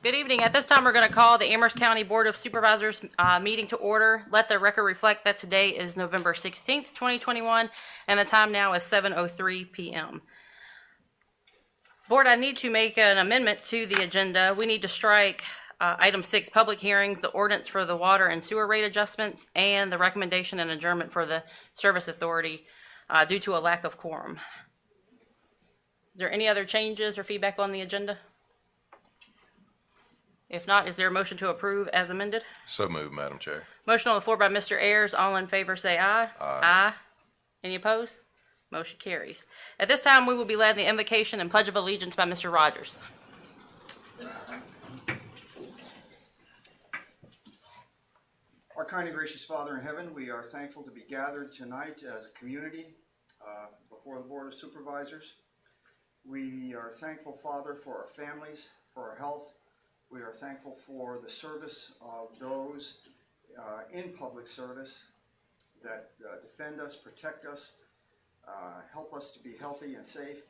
Good evening. At this time, we're going to call the Amherst County Board of Supervisors meeting to order. Let the record reflect that today is November 16th, 2021, and the time now is 7:03 p.m. Board, I need to make an amendment to the agenda. We need to strike item 6, public hearings, the ordinance for the water and sewer rate adjustments, and the recommendation and adjournment for the service authority due to a lack of quorum. Is there any other changes or feedback on the agenda? If not, is there a motion to approve as amended? So moved, Madam Chair. Motion on the floor by Mr. Ayers. All in favor say aye. Aye. Any opposed? Motion carries. At this time, we will be led in the invocation and pledge of allegiance by Mr. Rogers. Our kind and gracious Father in heaven, we are thankful to be gathered tonight as a community before the Board of Supervisors. We are thankful, Father, for our families, for our health. We are thankful for the service of those in public service that defend us, protect us, help us to be healthy and safe.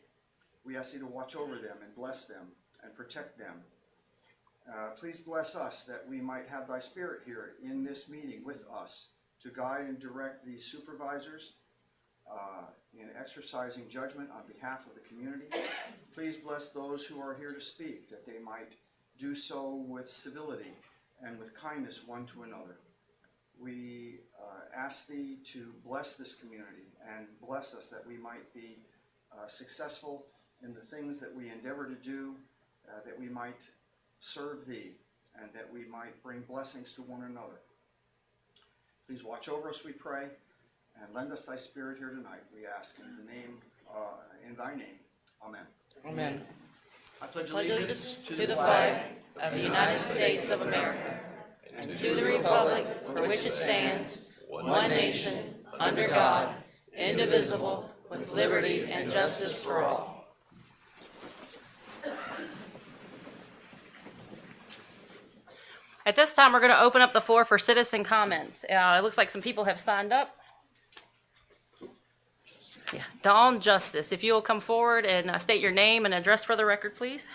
We ask you to watch over them and bless them and protect them. Please bless us that we might have thy spirit here in this meeting with us to guide and direct these supervisors in exercising judgment on behalf of the community. Please bless those who are here to speak, that they might do so with civility and with kindness one to another. We ask thee to bless this community and bless us that we might be successful in the things that we endeavor to do, that we might serve thee, and that we might bring blessings to one another. Please watch over us, we pray, and lend us thy spirit here tonight, we ask in the name, in thy name. Amen. Amen. I pledge allegiance to the flag of the United States of America and to the republic for which it stands, one nation, under God, indivisible, with liberty and justice for all. At this time, we're going to open up the floor for citizen comments. It looks like some people have signed up. Yeah, Dawn Justice, if you will come forward and state your name and address for the record, please.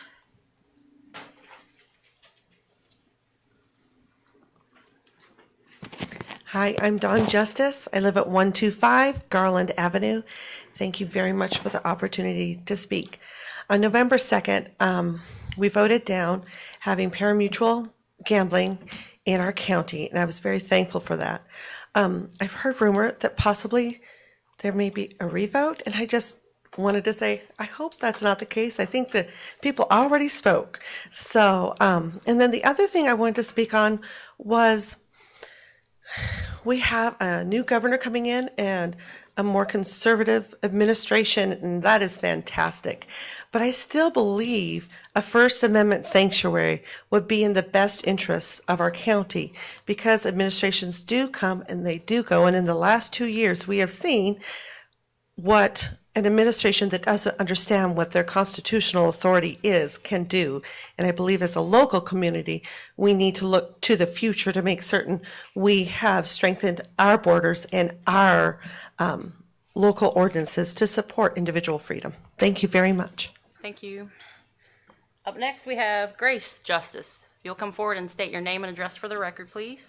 Hi, I'm Dawn Justice. I live at 125 Garland Avenue. Thank you very much for the opportunity to speak. On November 2nd, we voted down having parimutuel gambling in our county, and I was very thankful for that. I've heard rumor that possibly there may be a revote, and I just wanted to say, I hope that's not the case. I think that people already spoke. So, and then the other thing I wanted to speak on was we have a new governor coming in and a more conservative administration, and that is fantastic. But I still believe a First Amendment sanctuary would be in the best interests of our county, because administrations do come and they do go. And in the last 2 years, we have seen what an administration that doesn't understand what their constitutional authority is can do. And I believe as a local community, we need to look to the future to make certain we have strengthened our borders and our local ordinances to support individual freedom. Thank you very much. Thank you. Up next, we have Grace Justice. You'll come forward and state your name and address for the record, please.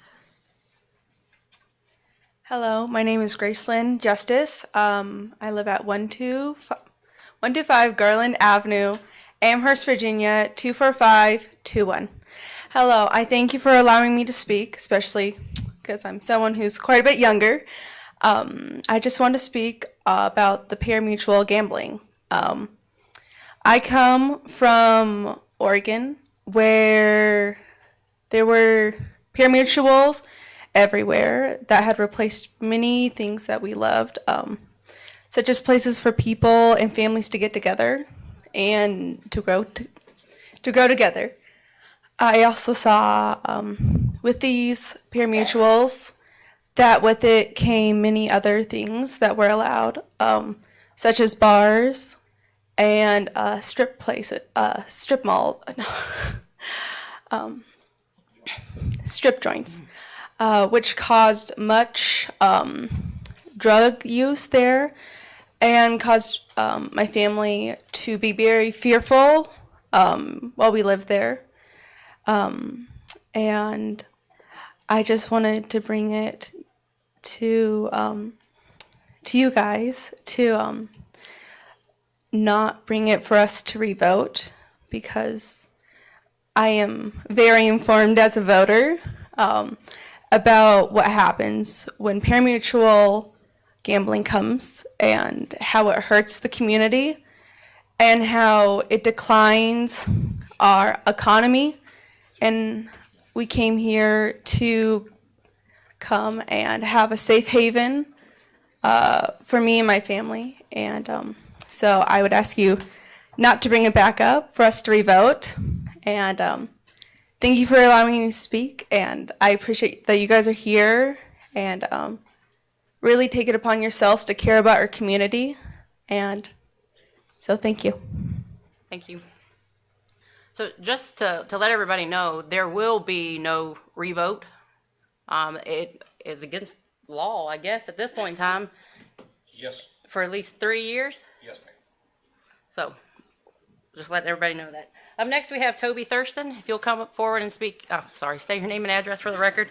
Hello, my name is Gracelyn Justice. I live at 125 Garland Avenue, Amherst, Virginia, 24521. Hello, I thank you for allowing me to speak, especially because I'm someone who's quite a bit younger. I just want to speak about the parimutuel gambling. I come from Oregon, where there were parimutuels everywhere that had replaced many things that we loved, such as places for people and families to get together and to grow together. I also saw with these parimutuels that with it came many other things that were allowed, such as bars and strip joints. Which caused much drug use there and caused my family to be very fearful while we lived there. And I just wanted to bring it to you guys to not bring it for us to revote, because I am very informed as a voter about what happens when parimutuel gambling comes and how it hurts the community and how it declines our economy. And we came here to come and have a safe haven for me and my family. And so I would ask you not to bring it back up for us to revote. And thank you for allowing me to speak. And I appreciate that you guys are here and really take it upon yourselves to care about our community. And so thank you. Thank you. So just to let everybody know, there will be no revote. It is against law, I guess, at this point in time, Yes, for at least 3 years. yes, ma'am. So just let everybody know that. Up next, we have Toby Thurston. If you'll come up forward and speak, state your name and address for the record.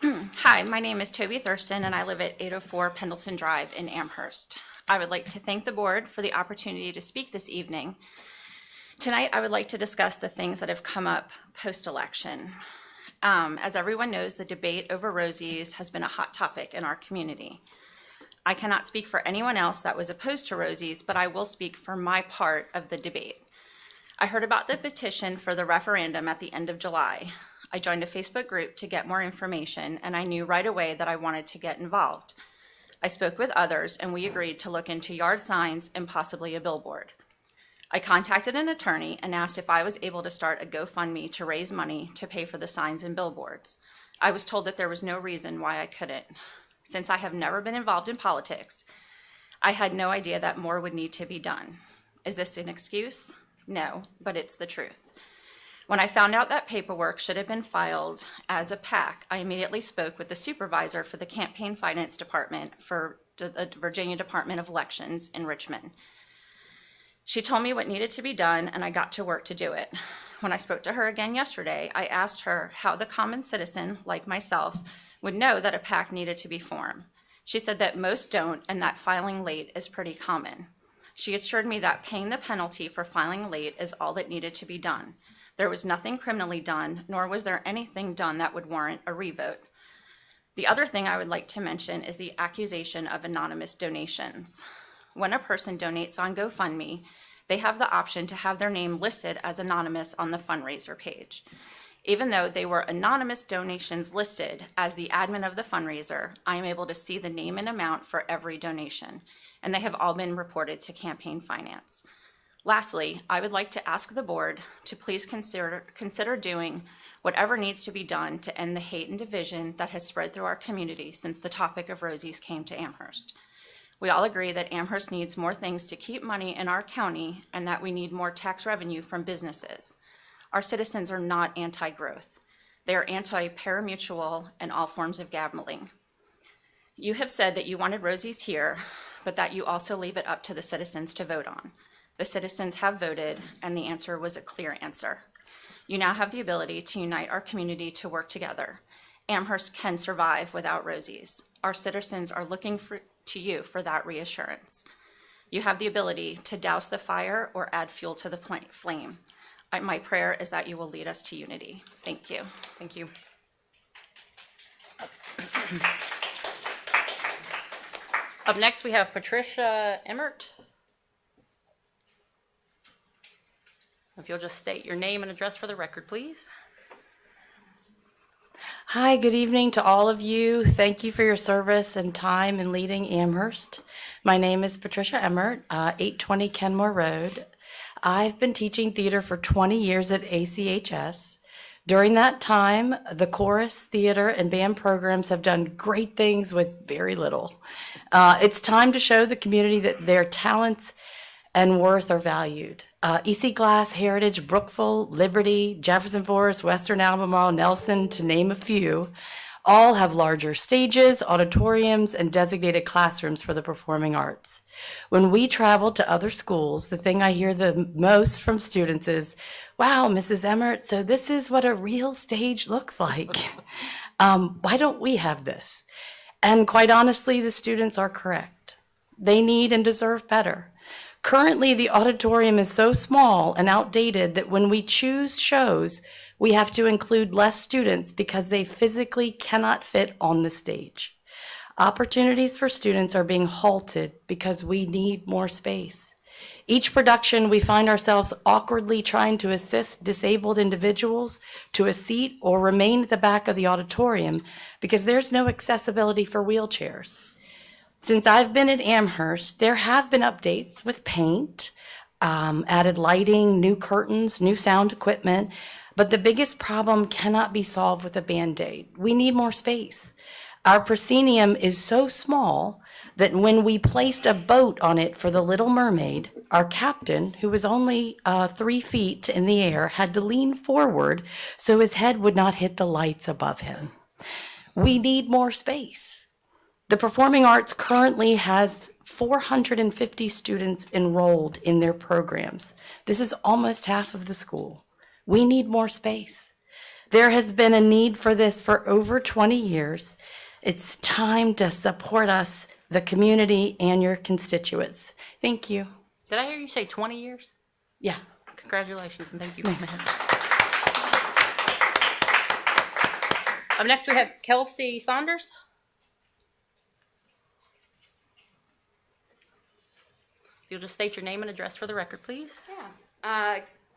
Hi, my name is Toby Thurston, and I live at 804 Pendleton Drive in Amherst. I would like to thank the board for the opportunity to speak this evening. Tonight, I would like to discuss the things that have come up post-election. As everyone knows, the debate over Rosie's has been a hot topic in our community. I cannot speak for anyone else that was opposed to Rosie's, but I will speak for my part of the debate. I heard about the petition for the referendum at the end of July. I joined a Facebook group to get more information, and I knew right away that I wanted to get involved. I spoke with others, and we agreed to look into yard signs and possibly a billboard. I contacted an attorney and asked if I was able to start a GoFundMe to raise money to pay for the signs and billboards. I was told that there was no reason why I couldn't. Since I have never been involved in politics, I had no idea that more would need to be done. Is this an excuse? No, but it's the truth. When I found out that paperwork should have been filed as a PAC, I immediately spoke with the supervisor for the Campaign Finance Department for the Virginia Department of Elections in Richmond. She told me what needed to be done, and I got to work to do it. When I spoke to her again yesterday, I asked her how the common citizen, like myself, would know that a PAC needed to be formed. She said that most don't, and that filing late is pretty common. She assured me that paying the penalty for filing late is all that needed to be done. There was nothing criminally done, nor was there anything done that would warrant a revote. The other thing I would like to mention is the accusation of anonymous donations. When a person donates on GoFundMe, they have the option to have their name listed as anonymous on the fundraiser page. Even though they were anonymous donations listed as the admin of the fundraiser, I am able to see the name and amount for every donation, and they have all been reported to Campaign Finance. Lastly, I would like to ask the board to please consider doing whatever needs to be done to end the hate and division that has spread through our community since the topic of Rosie's came to Amherst. We all agree that Amherst needs more things to keep money in our county and that we need more tax revenue from businesses. Our citizens are not anti-growth. They are anti-parimutuel and all forms of gambling. You have said that you wanted Rosie's here, but that you also leave it up to the citizens to vote on. The citizens have voted, and the answer was a clear answer. You now have the ability to unite our community to work together. Amherst can survive without Rosie's. Our citizens are looking to you for that reassurance. You have the ability to douse the fire or add fuel to the flame. My prayer is that you will lead us to unity. Thank you. Thank you. Up next, we have Patricia Emmert. If you'll just state your name and address for the record, please. Hi, good evening to all of you. Thank you for your service and time in leading Amherst. My name is Patricia Emmert, 820 Kenmore Road. I've been teaching theater for 20 years at ACHS. During that time, the chorus, theater, and band programs have done great things with very little. It's time to show the community that their talents and worth are valued. EC Glass, Heritage, Brookville, Liberty, Jefferson Forest, Western Albemarle, Nelson, to name a few, All have larger stages, auditoriums, and designated classrooms for the performing arts. When we travel to other schools, the thing I hear the most from students is, wow, Mrs. Emmert, so this is what a real stage looks like. Why don't we have this? And quite honestly, the students are correct. They need and deserve better. Currently, the auditorium is so small and outdated that when we choose shows, we have to include less students because they physically cannot fit on the stage. Opportunities for students are being halted because we need more space. Each production, we find ourselves awkwardly trying to assist disabled individuals to a seat or remain at the back of the auditorium because there's no accessibility for wheelchairs. Since I've been at Amherst, there have been updates with paint, added lighting, new curtains, new sound equipment, but the biggest problem cannot be solved with a Band-Aid. We need more space. Our proscenium is so small that when we placed a boat on it for the Little Mermaid, our captain, who was only 3 feet in the air, had to lean forward so his head would not hit the lights above him. We need more space. The Performing Arts currently has 450 students enrolled in their programs. This is almost half of the school. We need more space. There has been a need for this for over 20 years. It's time to support us, the community, and your constituents. Thank you. Did I hear you say 20 years? Yeah. Congratulations and thank you. Up next we have Kelsey Saunders. You'll just state your name and address for the record, please.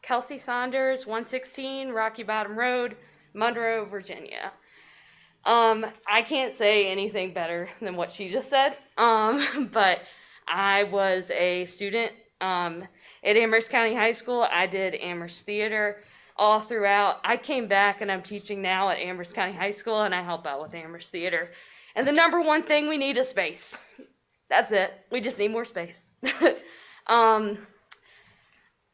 Kelsey Saunders, 116 Rocky Bottom Road, Monroe, Virginia. I can't say anything better than what she just said, but I was a student at Amherst County High School. I did Amherst Theater all throughout. I came back and I'm teaching now at Amherst County High School, and I help out with Amherst Theater. And the number one thing we need is space. That's it. We just need more space.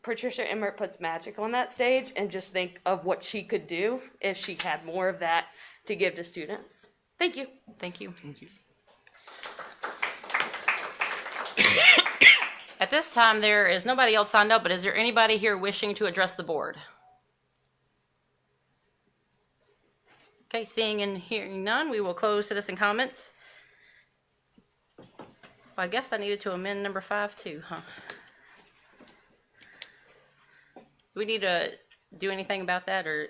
Patricia Emmert puts magic on that stage, and just think of what she could do if she had more of that to give to students. Thank you. Thank you. Thank you. At this time, there is nobody else signed up, but is there anybody here wishing to address the board? Okay, seeing and hearing none, we will close citizen comments. Well, I guess I needed to amend number 5 too, huh? Do we need to do anything about that, or?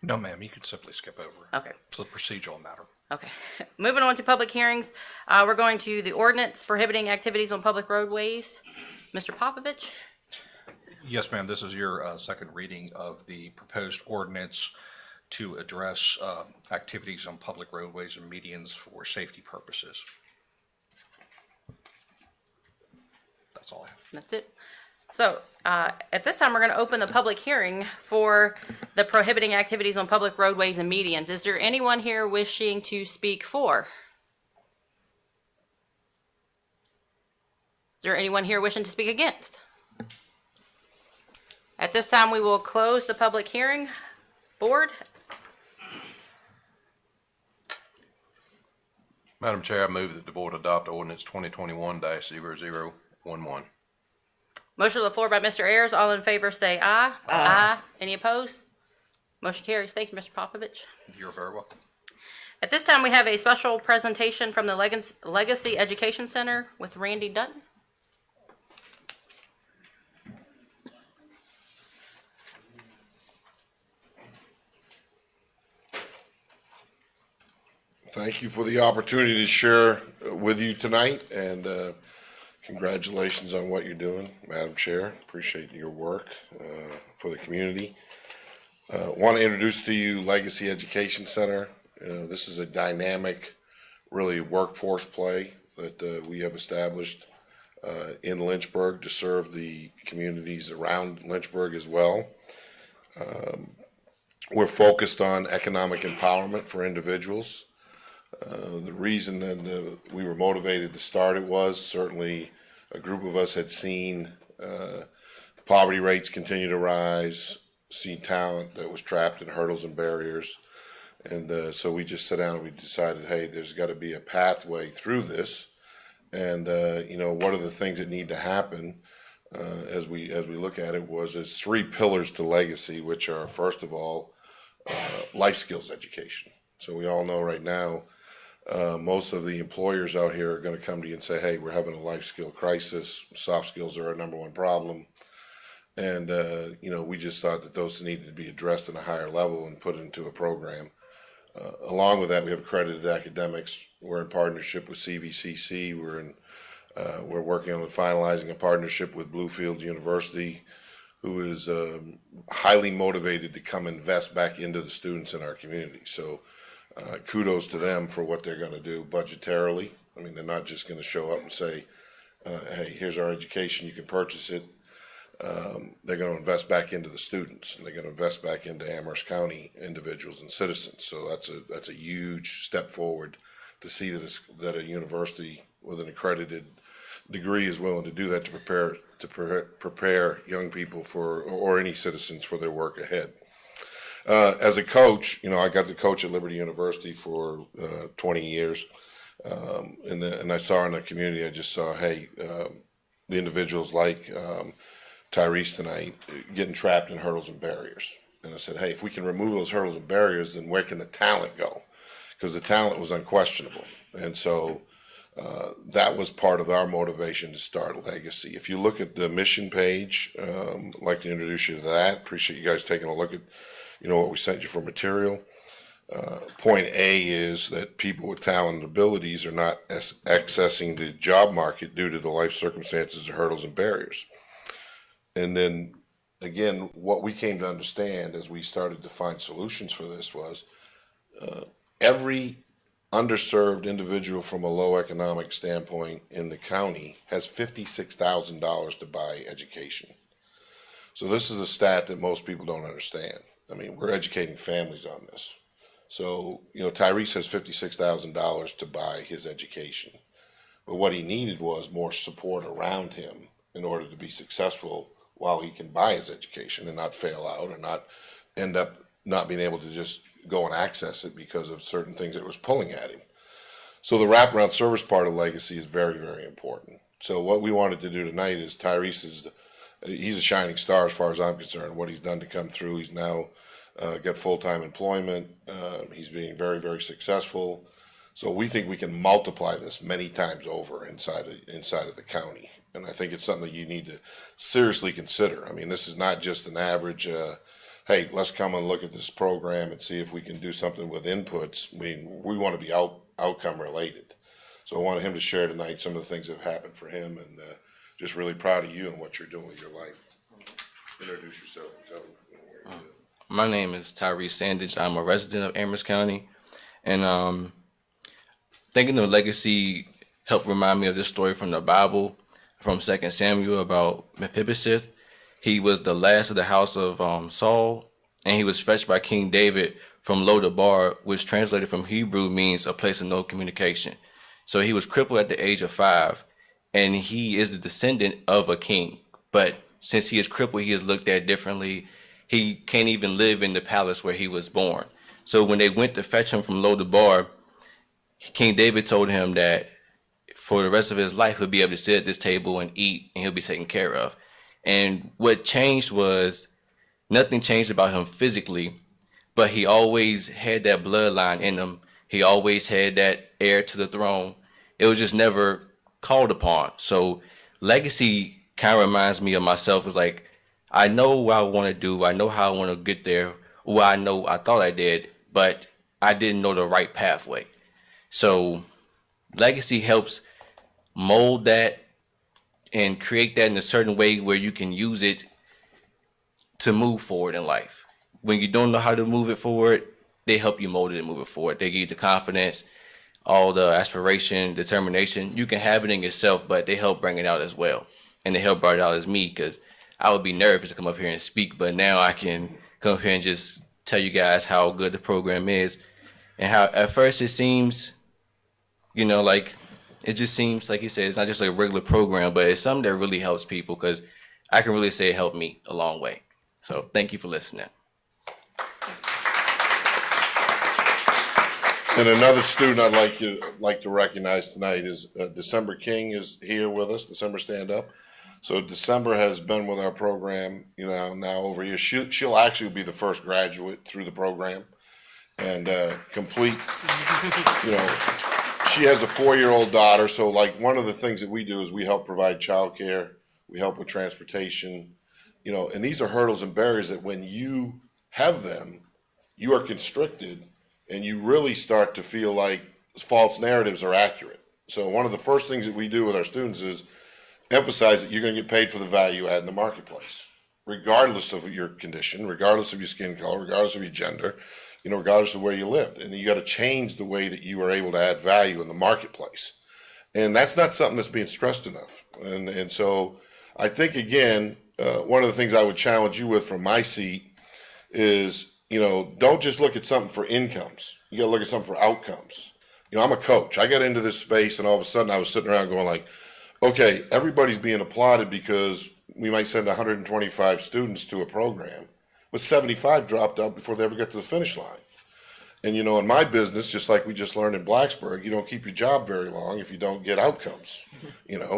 No, ma'am, you can simply skip over it. Okay. It's a procedural matter. Okay. Moving on to public hearings, we're going to the ordinance prohibiting activities on public roadways. Mr. Popovich? Yes, ma'am, this is your second reading of the proposed ordinance to address activities on public roadways and medians for safety purposes. That's all I have. That's it. So at this time, we're going to open the public hearing for the prohibiting activities on public roadways and medians. Is there anyone here wishing to speak for? Is there anyone here wishing to speak against? At this time, we will close the public hearing. Board? Madam Chair, I move that the board adopt ordinance 2021-0011. Motion on the floor by Mr. Ayers. All in favor say aye. Aye. Any opposed? Motion carries. Thank you, Mr. Popovich. You're very welcome. At this time, we have a special presentation from the Legacy Education Center with Randy Dutton. Thank you for the opportunity to share with you tonight, and congratulations on what you're doing, Madam Chair. Appreciate your work for the community. Want to introduce to you Legacy Education Center. This is a dynamic, really workforce play that we have established in Lynchburg to serve the communities around Lynchburg as well. We're focused on economic empowerment for individuals. The reason that we were motivated to start it was certainly a group of us had seen poverty rates continue to rise, see talent that was trapped in hurdles and barriers, And so we just sat down and we decided, hey, there's got to be a pathway through this. And, what are the things that need to happen as we look at it there's 3 pillars to legacy, which are, first of all, life skills education. So we all know right now, most of the employers out here are going to come to you and say, hey, we're having a life skill crisis. Soft skills are our number one problem. And, we just thought that those needed to be addressed at a higher level and put into a program. Along with that, we have accredited academics. We're in partnership with CVCC. We're working on finalizing a partnership with Bluefield University, who is highly motivated to come invest back into the students in our community. So kudos to them for what they're going to do budgetarily. I mean, they're not just going to show up and say, hey, here's our education, you can purchase it. They're going to invest back into the students, and they're going to invest back into Amherst County individuals and citizens. So that's a huge step forward to see that a university with an accredited degree is willing to do that to prepare young people or any citizens for their work ahead. As a coach, I got to coach at Liberty University for 20 years, and I saw in the community, I just saw, hey, the individuals like Tyrese tonight getting trapped in hurdles and barriers. And I said, hey, if we can remove those hurdles and barriers, then where can the talent go? Because the talent was unquestionable. And so that was part of our motivation to start Legacy. If you look at the mission page, I'd like to introduce you to that. Appreciate you guys taking a look at, what we sent you for material. Point A is that people with talent and abilities are not accessing the job market due to the life circumstances, hurdles, and barriers. And then, again, what we came to understand as we started to find solutions for this was every underserved individual from a low economic standpoint in the county has $56,000 to buy education. So this is a stat that most people don't understand. I mean, we're educating families on this. So, Tyrese has $56,000 to buy his education. But what he needed was more support around him in order to be successful while he can buy his education and not fail out or not end up not being able to just go and access it because of certain things that was pulling at him. So the wraparound service part of Legacy is very, very important. So what we wanted to do tonight is Tyrese he's a shining star as far as I'm concerned. What he's done to come through, he's now got full-time employment. He's being very, very successful. So we think we can multiply this many times over inside of the county. And I think it's something that you need to seriously consider. I mean, this is not just an average, hey, let's come and look at this program and see if we can do something with inputs. I mean, we want to be outcome related. So I wanted him to share tonight some of the things that have happened for him, and just really proud of you and what you're doing with your life. Introduce yourself and tell them what you do. My name is Tyrese Sandage. I'm a resident of Amherst County. And thinking of Legacy helped remind me of this story from the Bible, from 2 Samuel, about Mephibosheth. He was the last of the house of Saul, and he was fetched by King David from Lodabar, which translated from Hebrew means a place of no communication. So he was crippled at the age of 5, and he is the descendant of a king. But since he is crippled, he is looked at differently. He can't even live in the palace where he was born. So when they went to fetch him from Lodabar, King David told him that for the rest of his life, he'll be able to sit at this table and eat, and he'll be taken care of. And what changed was, nothing changed about him physically, but he always had that bloodline in him. He always had that heir to the throne. It was just never called upon. So Legacy kind of reminds me of myself. It's like, I know what I want to do. I know how I want to get there. Well, I thought I did, but I didn't know the right pathway. So Legacy helps mold that and create that in a certain way where you can use it to move forward in life. When you don't know how to move it forward, they help you mold it and move it forward. They give you the confidence, all the aspiration, determination. You can have it in yourself, but they help bring it out as well. And they help bring it out as me, because I would be nervous to come up here and speak, but now I can come up here and just tell you guys how good the program is, and how at first it seems, like, it just seems like you said, it's not just like a regular program, but it's something that really helps people, because I can really say it helped me a long way. So thank you for listening. And another student I'd like to recognize tonight is December King is here with us, December Stand Up. So December has been with our program, now over here. She'll actually be the first graduate through the program and complete, she has a 4-year-old daughter. So like one of the things that we do is we help provide childcare, we help with transportation, and these are hurdles and barriers that when you have them, you are constricted and you really start to feel like false narratives are accurate. So one of the first things that we do with our students is emphasize that you're going to get paid for the value add in the marketplace, regardless of your condition, regardless of your skin color, regardless of your gender, regardless of where you lived. And you got to change the way that you are able to add value in the marketplace. And that's not something that's being stressed enough. And so I think, again, one of the things I would challenge you with from my seat is, don't just look at something for incomes. You got to look at something for outcomes. I'm a coach. I got into this space and all of a sudden I was sitting around going like, okay, everybody's being applauded because we might send 125 students to a program, but 75 dropped out before they ever get to the finish line. And in my business, just like we just learned in Blacksburg, you don't keep your job very long if you don't get outcomes.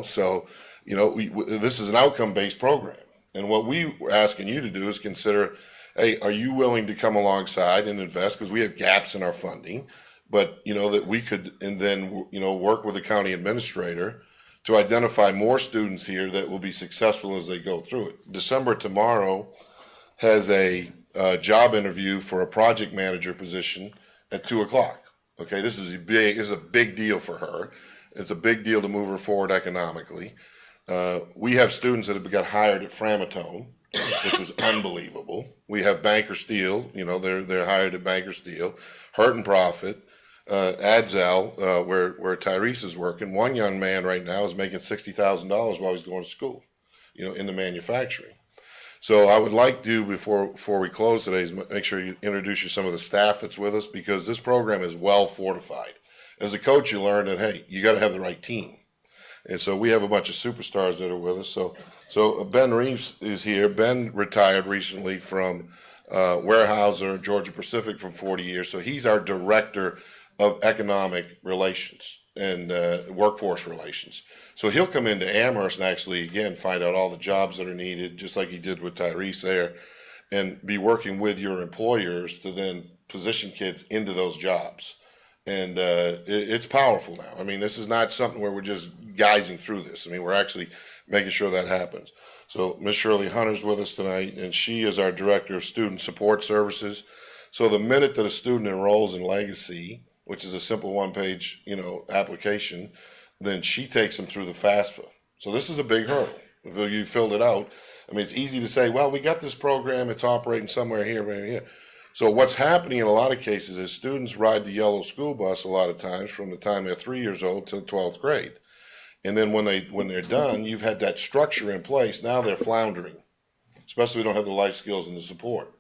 So this is an outcome-based program, and what we were asking you to do is consider, hey, are you willing to come alongside and invest, because we have gaps in our funding, but that we could, and then work with the county administrator to identify more students here that will be successful as they go through it. December tomorrow has a job interview for a project manager position at 2:00. Okay, this is a big deal for her. It's a big deal to move her forward economically. We have students that have got hired at Framatome, which is unbelievable. We have Banker Steel, they're hired at Banker Steel, Hurt and Profit, Adzel, where Tyrese is working. One young man right now is making $60,000 while he's going to school, in the manufacturing. So I would like to, before we close today, is make sure you introduce you some of the staff that's with us, because this program is well fortified. As a coach, you learn that, hey, you got to have the right team. And so we have a bunch of superstars that are with us. So Ben Reeves is here. Ben retired recently from Weyerhaeuser, Georgia Pacific, from 40 years. So he's our director of economic relations and workforce relations. So he'll come into Amherst and actually, again, find out all the jobs that are needed, just like he did with Tyrese there, and be working with your employers to then position kids into those jobs. And it's powerful now. I mean, this is not something where we're just guising through this. I mean, we're actually making sure that happens. So Ms. Shirley Hunter's with us tonight, and she is our Director of Student Support Services. So the minute that a student enrolls in Legacy, which is a simple one-page, application, then she takes them through the FAFSA. So this is a big hurdle. If you filled it out, I mean, it's easy to say, well, we got this program, it's operating somewhere here, right here. So what's happening in a lot of cases is students ride the yellow school bus a lot of times from the time they're 3 years old till 12th grade. And then when they're done, you've had that structure in place. Now they're floundering, especially if they don't have the life skills and the support.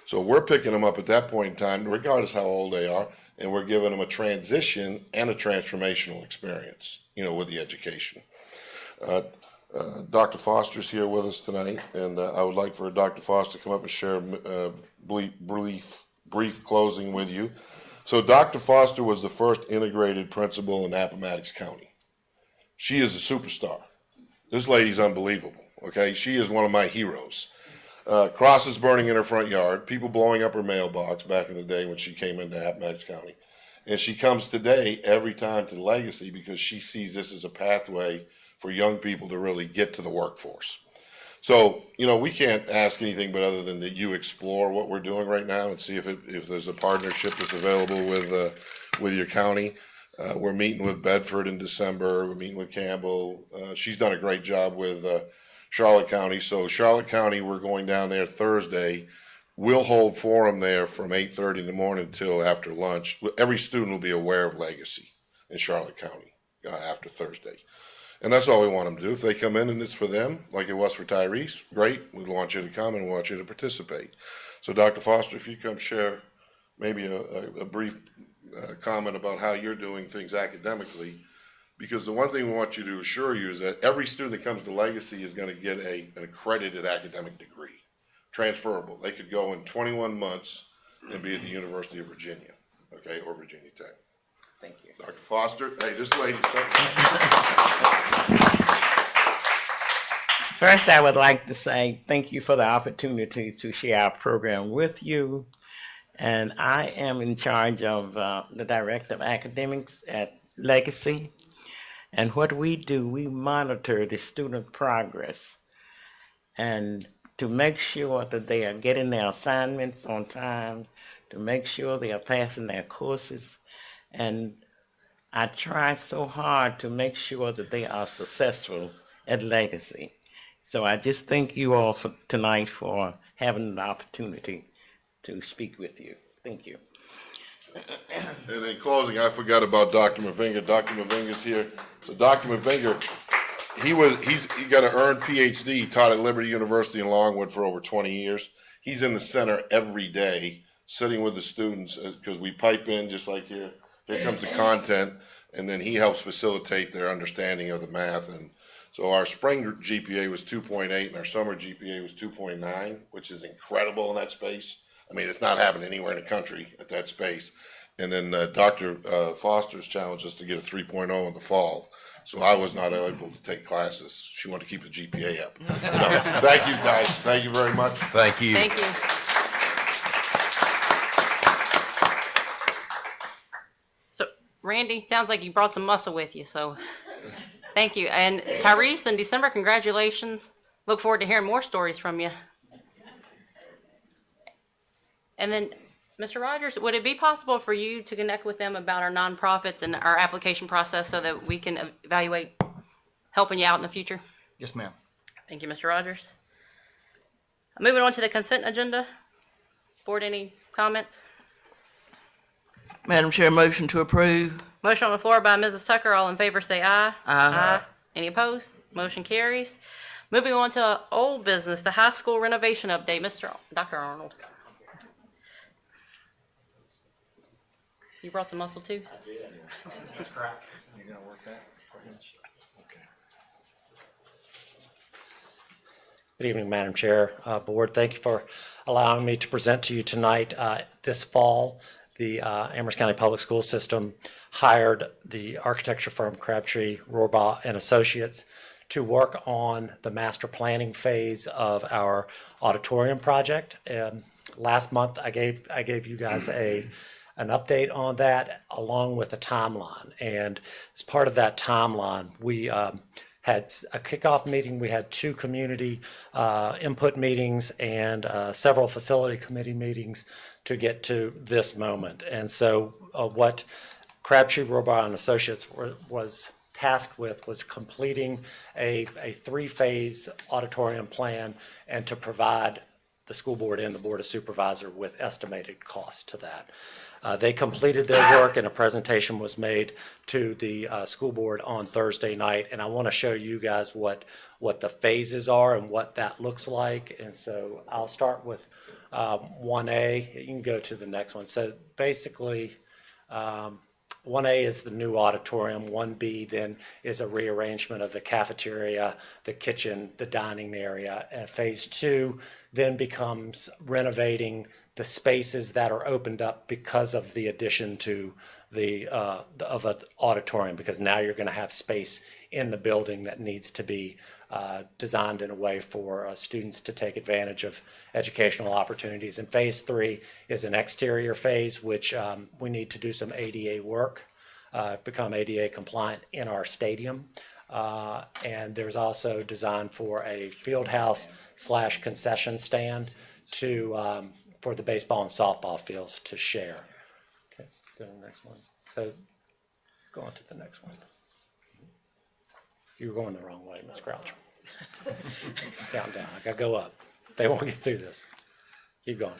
So we're picking them up at that point in time, regardless how old they are, and we're giving them a transition and a transformational experience, with the education. Dr. Foster's here with us tonight, and I would like for Dr. Foster to come up and share a brief closing with you. So Dr. Foster was the first integrated principal in Appomattox County. She is a superstar. This lady's unbelievable, okay? She is one of my heroes. Crosses burning in her front yard, people blowing up her mailbox back in the day when she came into Appomattox County. And she comes today every time to Legacy because she sees this as a pathway for young people to really get to the workforce. So, we can't ask anything but other than that you explore what we're doing right now and see if there's a partnership that's available with your county. We're meeting with Bedford in December. We're meeting with Campbell. She's done a great job with Charlotte County. So Charlotte County, we're going down there Thursday. We'll hold forum there from 8:30 in the morning until after lunch. Every student will be aware of Legacy in Charlotte County after Thursday. And that's all we want them to do. If they come in and it's for them, like it was for Tyrese, great. We want you to come and we want you to participate. So Dr. Foster, if you come share maybe a brief comment about how you're doing things academically, because the one thing we want you to assure you is that every student that comes to Legacy is going to get an accredited academic degree, transferable. They could go in 21 months and be at the University of Virginia, okay, or Virginia Tech. Thank you. Dr. Foster, hey, this lady. First, I would like to say thank you for the opportunity to share our program with you. And I am in charge of the Director of Academics at Legacy. And what we do, we monitor the student progress and to make sure that they are getting their assignments on time, to make sure they are passing their courses. And I try so hard to make sure that they are successful at Legacy. So I just thank you all for tonight for having the opportunity to speak with you. Thank you. And in closing, I forgot about Dr. Mavinga. Dr. Mavinga's here. So Dr. Mavinga, he got an earned PhD. He taught at Liberty University in Longwood for over 20 years. He's in the center every day, sitting with the students, because we pipe in just like here. Here comes the content, and then he helps facilitate their understanding of the math. And so our spring GPA was 2.8, and our summer GPA was 2.9, which is incredible in that space. I mean, it's not happening anywhere in the country at that space. And then Dr. Foster's challenged us to get a 3.0 in the fall. So I was not able to take classes. She wanted to keep the GPA up. Thank you, guys. Thank you very much. Thank you. Thank you. So, Randy, sounds like you brought some muscle with you, so thank you. And Tyrese, in December, congratulations. Look forward to hearing more stories from you. And then, Mr. Rogers, would it be possible for you to connect with them about our nonprofits and our application process so that we can evaluate helping you out in the future? Yes, ma'am. Thank you, Mr. Rogers. Moving on to the consent agenda. Board, any comments? Madam Chair, motion to approve. Motion on the floor by Mrs. Tucker. All in favor say aye. Aye. Any opposed? Motion carries. Moving on to old business, the high school renovation update. Dr. Arnold. You brought some muscle too? I did. That's crack. You're gonna work that? Okay. Good evening, Madam Chair, Board. Thank you for allowing me to present to you tonight. This fall, the Amherst County Public School System hired the architecture firm Crabtree, Rohrbaugh and Associates to work on the master planning phase of our auditorium project. And last month, I gave you guys an update on that along with a timeline. And as part of that timeline, we had a kickoff meeting. We had 2 community input meetings and several facility committee meetings to get to this moment. And so what Crabtree, Rohrbaugh and Associates was tasked with was completing a 3-phase auditorium plan and to provide the school board and the board of supervisors with estimated costs to that. They completed their work and a presentation was made to the school board on Thursday night. And I want to show you guys what the phases are and what that looks like. And so I'll start with 1A. You can go to the next one. So basically, 1A is the new auditorium. 1B then is a rearrangement of the cafeteria, the kitchen, the dining area. And phase 2 then becomes renovating the spaces that are opened up because of the addition to of an auditorium, because now you're going to have space in the building that needs to be designed in a way for students to take advantage of educational opportunities. And phase 3 is an exterior phase, which we need to do some ADA work, become ADA compliant in our stadium. And there's also design for a field house / concession stand for the baseball and softball fields to share. Okay, go to the next one. So go on to the next one. You're going the wrong way, Ms. Crouch. Count down. I gotta go up. They won't get through this. Keep going.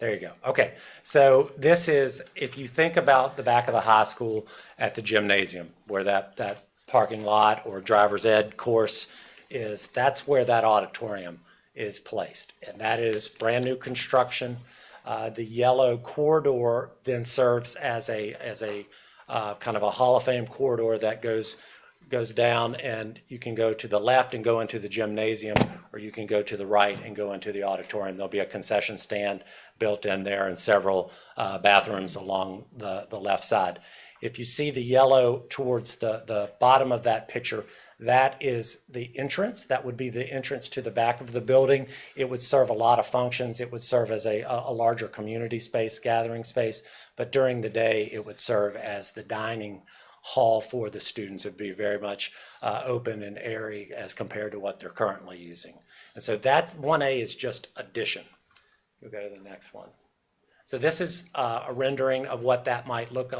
There you go. Okay, so this is, if you think about the back of the high school at the gymnasium, where that parking lot or driver's ed course is, that's where that auditorium is placed. And that is brand new construction. The yellow corridor then serves as a kind of a Hall of Fame corridor that goes down, and you can go to the left and go into the gymnasium, or you can go to the right and go into the auditorium. There'll be a concession stand built in there and several bathrooms along the left side. If you see the yellow towards the bottom of that picture, that is the entrance. That would be the entrance to the back of the building. It would serve a lot of functions. It would serve as a larger community space, gathering space, but during the day, it would serve as the dining hall for the students. It would be very much open and airy as compared to what they're currently using. And so that's 1A is just addition. We'll go to the next one. So this is a rendering of what that might look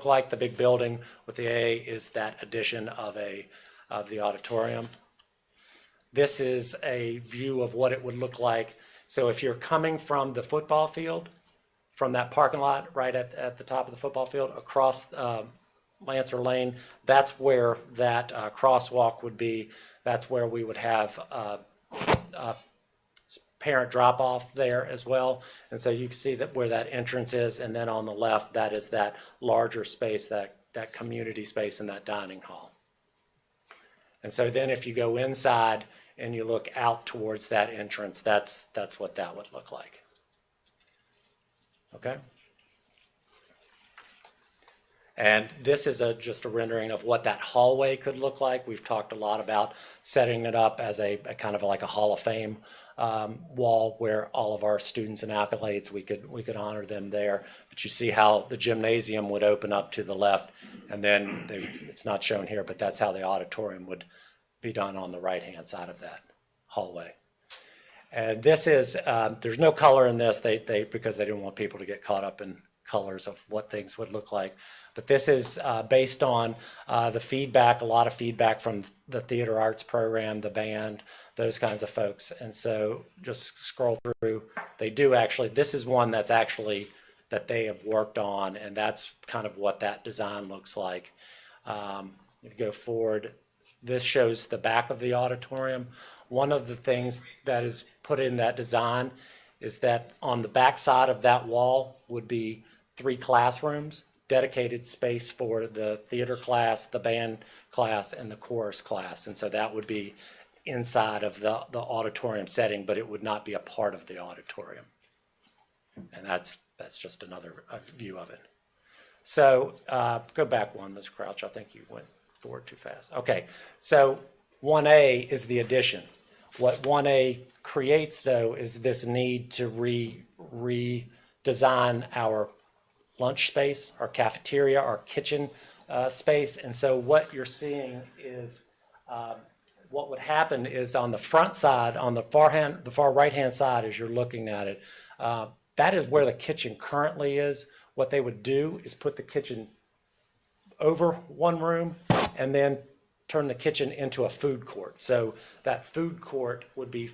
like. The big building with the A is that addition of the auditorium. This is a view of what it would look like. So if you're coming from the football field, from that parking lot right at the top of the football field, across Lancer Lane, that's where that crosswalk would be. That's where we would have parent drop-off there as well. And so you can see that where that entrance is, and then on the left, that is that larger space, that community space in that dining hall. And so then if you go inside and you look out towards that entrance, that's what that would look like. Okay? And this is just a rendering of what that hallway could look like. We've talked a lot about setting it up as a kind of like a Hall of Fame wall where all of our students and accolades, we could honor them there. But you see how the gymnasium would open up to the left, and then it's not shown here, but that's how the auditorium would be done on the right-hand side of that hallway. And this is, there's no color in this, because they didn't want people to get caught up in colors of what things would look like. But this is based on the feedback, a lot of feedback from the theater arts program, the band, those kinds of folks. And so just scroll through. They do actually, this is one that's actually that they have worked on, and that's kind of what that design looks like. If you go forward, this shows the back of the auditorium. One of the things that is put in that design is that on the back side of that wall would be 3 classrooms, dedicated space for the theater class, the band class, and the chorus class. And so that would be inside of the auditorium setting, but it would not be a part of the auditorium. And that's just another view of it. So go back one, Ms. Crouch. I think you went forward too fast. Okay, so 1A is the addition. What 1A creates, though, is this need to redesign our lunch space, our cafeteria, our kitchen space. And so what you're seeing is what would happen is on the front side, on the far right-hand side as you're looking at it, that is where the kitchen currently is. What they would do is put the kitchen over one room and then turn the kitchen into a food court. So that food court would be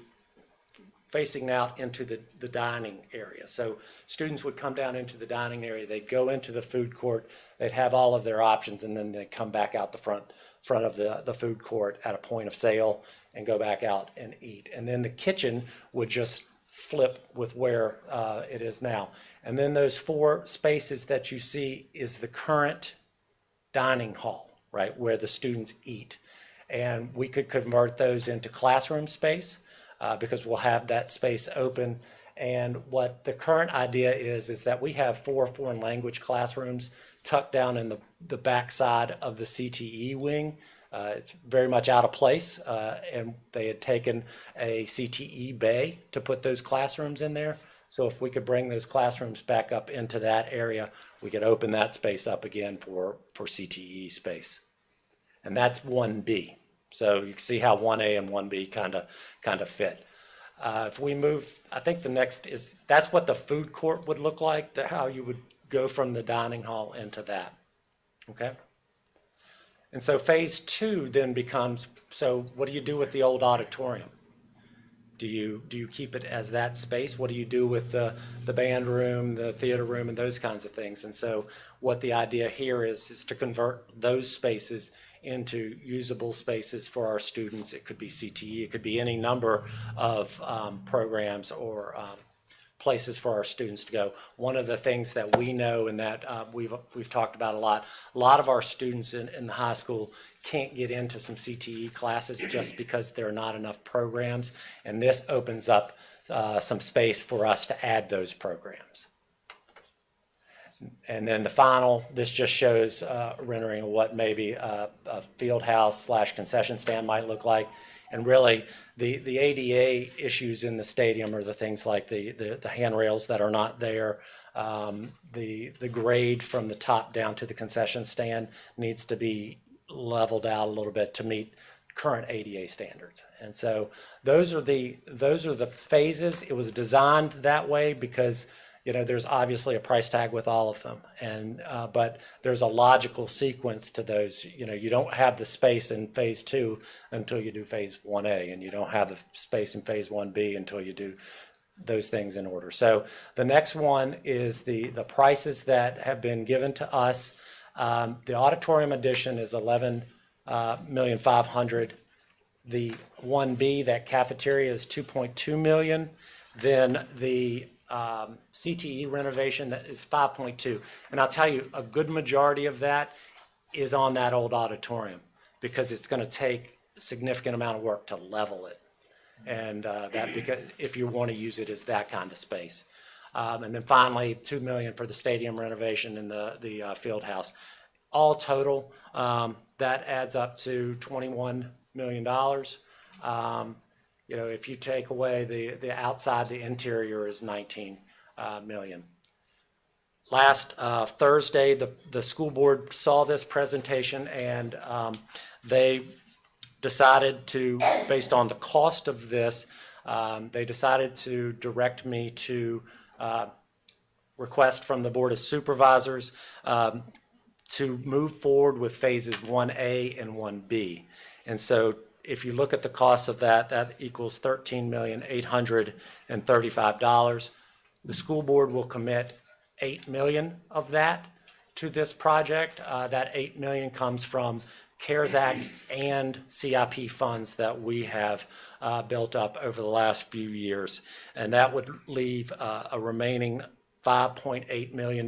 facing out into the dining area. So students would come down into the dining area, they'd go into the food court, they'd have all of their options, and then they'd come back out the front of the food court at a point of sale and go back out and eat. And then the kitchen would just flip with where it is now. And then those 4 spaces that you see is the current dining hall, right, where the students eat. And we could convert those into classroom space because we'll have that space open. And what the current idea is that we have 4 foreign language classrooms tucked down in the back side of the CTE wing. It's very much out of place, and they had taken a CTE bay to put those classrooms in there. So if we could bring those classrooms back up into that area, we could open that space up again for CTE space. And that's 1B. So you can see how 1A and 1B kind of fit. If we move, I think the next is, that's what the food court would look like, how you would go from the dining hall into that. Okay? And so phase 2 then becomes, so what do you do with the old auditorium? Do you keep it as that space? What do you do with the band room, the theater room, and those kinds of things? And so what the idea here is to convert those spaces into usable spaces for our students. It could be CTE, it could be any number of programs or places for our students to go. One of the things that we know and that we've talked about a lot of our students in the high school can't get into some CTE classes just because there are not enough programs, and this opens up some space for us to add those programs. And then the final, this just shows rendering of what maybe a field house / concession stand might look like. And really, the ADA issues in the stadium are the things like the handrails that are not there. The grade from the top down to the concession stand needs to be leveled out a little bit to meet current ADA standards. And so those are the phases. It was designed that way because there's obviously a price tag with all of them, and but there's a logical sequence to those. You don't have the space in phase 2 until you do phase 1A, and you don't have the space in phase 1B until you do those things in order. So the next one is the prices that have been given to us. The auditorium addition is $11,500,000. The 1B, that cafeteria, is $2.2 million. Then the CTE renovation, that is $5.2. And I'll tell you, a good majority of that is on that old auditorium because it's going to take a significant amount of work to level it. And that because if you want to use it as that kind of space. And then finally, $2 million for the stadium renovation and the field house. All total, that adds up to $21 million. If you take away the outside, the interior is $19 million. Last Thursday, the school board saw this presentation and they decided to, based on the cost of this, they decided to direct me to request from the Board of Supervisors to move forward with phases 1A and 1B. And so if you look at the cost of that, that equals $13,835. The school board will commit $8 million of that to this project. That $8 million comes from CARES Act and CIP funds that we have built up over the last few years. And that would leave a remaining $5.8 million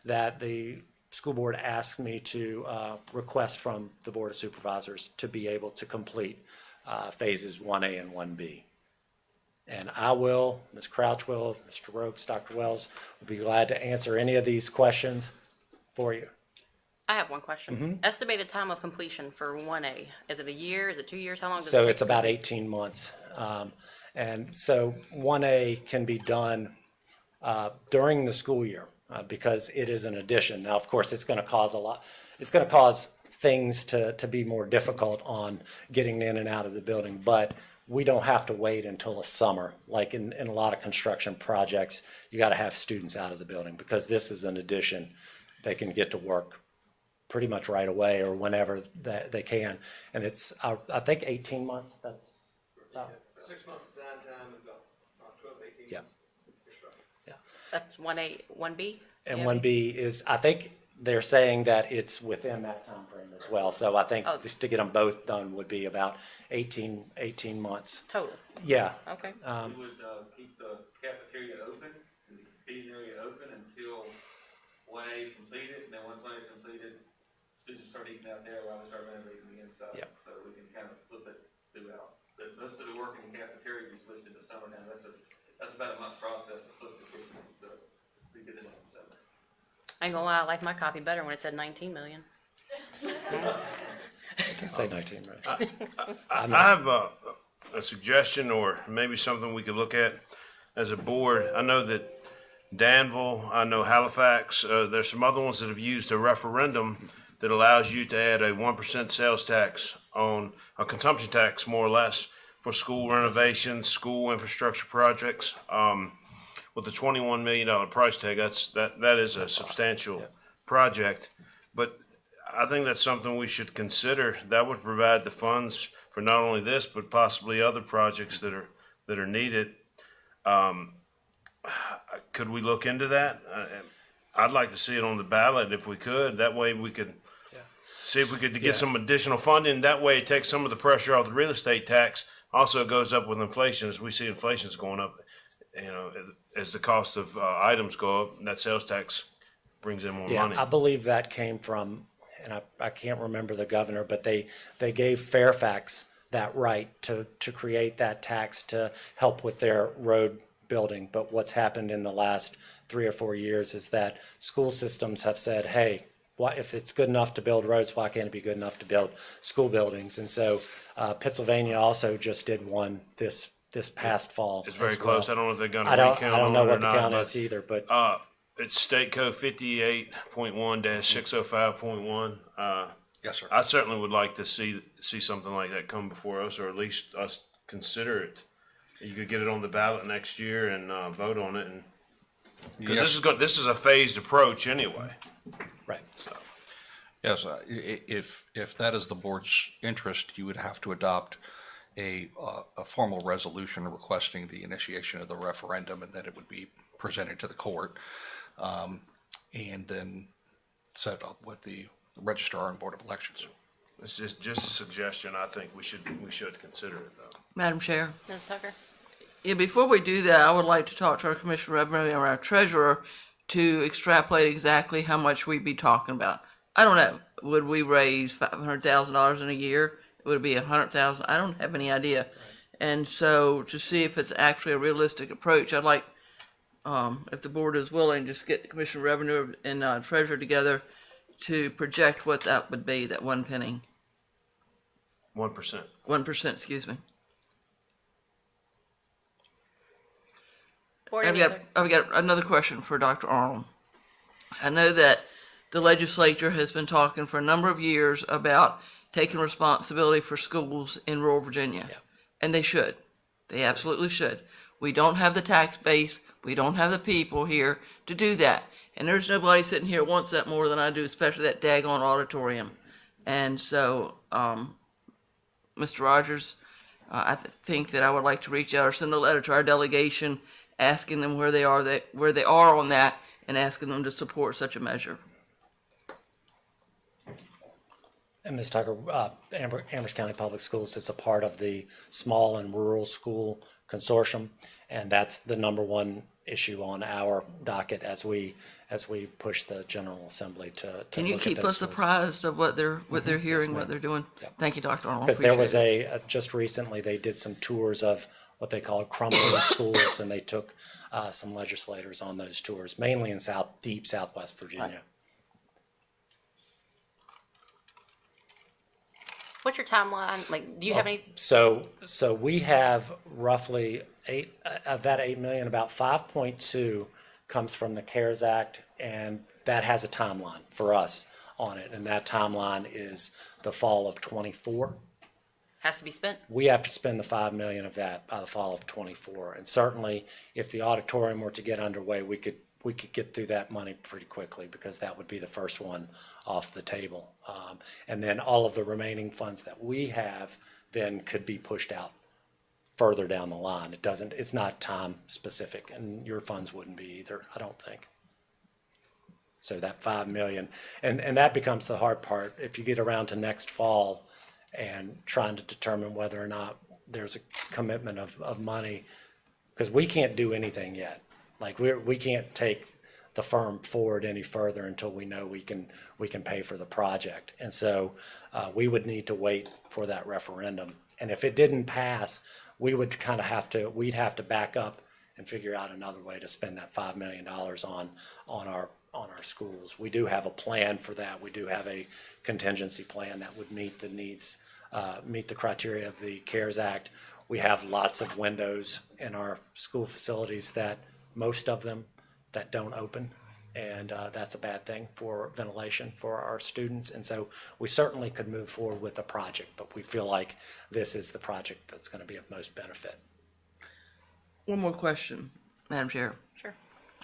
that the school board asked me to request from the Board of Supervisors to be able to complete phases 1A and 1B. And I will, Ms. Crouch will, Mr. Rokes, Dr. Wells, will be glad to answer any of these questions for you. I have one question. Estimated time of completion for 1A. Is it a year? Is it 2 years? How long does it So take? it's about 18 months. And so 1A can be done during the school year because it is an addition. Now, of course, it's going to cause things to be more difficult on getting in and out of the building, but we don't have to wait until the summer. Like in a lot of construction projects, you got to have students out of the building because this is an addition. They can get to work pretty much right away or whenever they can. And it's, I think, 18 months. That's about 6 months downtime and about 12, 18 yeah. months. That's 1A, 1B? And 1B is, I think they're saying that it's within that time frame as well. So I think just to get them both done would be about 18 months. Total? Yeah. Okay. We would keep the cafeteria open and the feeding area open until 1A is completed, and then once 1A is completed, students start eating out there while we start renovating the inside. Yep. So we can kind of flip it throughout. But most of the work in the cafeteria we switched into summer now. That's about a month process to flip the kitchen. So we get it in December. I ain't gonna lie, I like my copy better when it said 19 million. Say 19, right? I have a suggestion or maybe something we could look at as a board. I know that Danville, I know Halifax, there's some other ones that have used a referendum that allows you to add a 1% sales tax on a consumption tax, more or less, for school renovations, school infrastructure projects. With the $21 million price tag, that is a substantial project. But I think that's something we should consider. That would provide the funds for not only this, but possibly other projects that are needed. Could we look into that? I'd like to see it on the ballot if we could. That way we could see if we could get some additional funding. That way it takes some of the pressure off the real estate tax. Also it goes up with inflation. As we see inflation's going up, as the cost of items go up, that sales tax brings in more money. I believe that came from, and I can't remember the governor, but they gave Fairfax that right to create that tax to help with their road building. But what's happened in the last 3 or 4 years is that school systems have said, hey, if it's good enough to build roads, why can't it be good enough to build school buildings? And so Pennsylvania also just did one this past fall. It's very as well. close. I don't know if they're gonna I don't recount on know it or what the not, count but, is either, but it's State Code 58.1-605.1. Yes, sir. I certainly would like to see something like that come before us, or at least us consider it. You could get it on the ballot next year and vote on it, and because this is a phased approach anyway. right. So Yes, if that is the board's interest, you would have to adopt a formal resolution requesting the initiation of the referendum, and then it would be presented to the court, and then set up with the registrar and board of elections. it's just a suggestion. I think we should consider it though. Madam Chair. Ms. Tucker? Yeah, before we do that, I would like to talk to our Commissioner of Revenue and our treasurer to extrapolate exactly how much we'd be talking about. I don't know. Would we raise $500,000 in a year? Would it be $100,000? I don't have any idea. And so to see if it's actually a realistic approach, I'd like, if the board is willing, just get the Commissioner of Revenue and treasurer together to project what that would be, that 1 penny. 1%. 1%, excuse me. Board, I've any got, other? I've got another question for Dr. Arnold. I know that the legislature has been talking for a number of years about taking responsibility for schools in rural Virginia. Yeah. And they should. They absolutely should. We don't have the tax base. We don't have the people here to do that. And there's nobody sitting here who wants that more than I do, especially that daggone auditorium. And so, Mr. Rogers, I think that I would like to reach out or send a letter to our delegation asking them where they are on that and asking them to support such a measure. And Ms. Tucker, Amherst County Public Schools is a part of the Small and Rural School Consortium, and that's the number one issue on our docket as we push the General Assembly to Can you look at keep those us schools. apprised of what they're hearing, ma'am. what they're doing? Yep. Thank you, Dr. Arnold. Because there was Appreciate just recently, they did some tours of what they call crumbling schools, and they took some legislators on those tours, mainly in deep Southwest Virginia. What's your timeline? Like, do you have any? So we have roughly of that 8 million, about 5.2 comes from the CARES Act, and that has a timeline for us on it, and that timeline is the fall of '24. Has to be spent? We have to spend the 5 million of that by the fall of '24, and certainly if the auditorium were to get underway, we could get through that money pretty quickly, because that would be the first one off the table. And then all of the remaining funds that we have then could be pushed out further down the line. It's not time specific, and your funds wouldn't be either, I don't think. So that 5 million, and that becomes the hard part. If you get around to next fall and trying to determine whether or not there's a commitment of money, because we can't do anything yet. Like we can't take the firm forward any further until we know we can pay for the project. And so we would need to wait for that referendum. And if it didn't pass, we would we'd have to back up and figure out another way to spend that $5 million on our schools. We do have a plan for that. We do have a contingency plan that would meet the needs, meet the criteria of the CARES Act. We have lots of windows in our school facilities, most of them that don't open, and that's a bad thing for ventilation for our students. And so we certainly could move forward with the project, but we feel like this is the project that's going to be of most benefit. One more question, Madam Chair. Sure.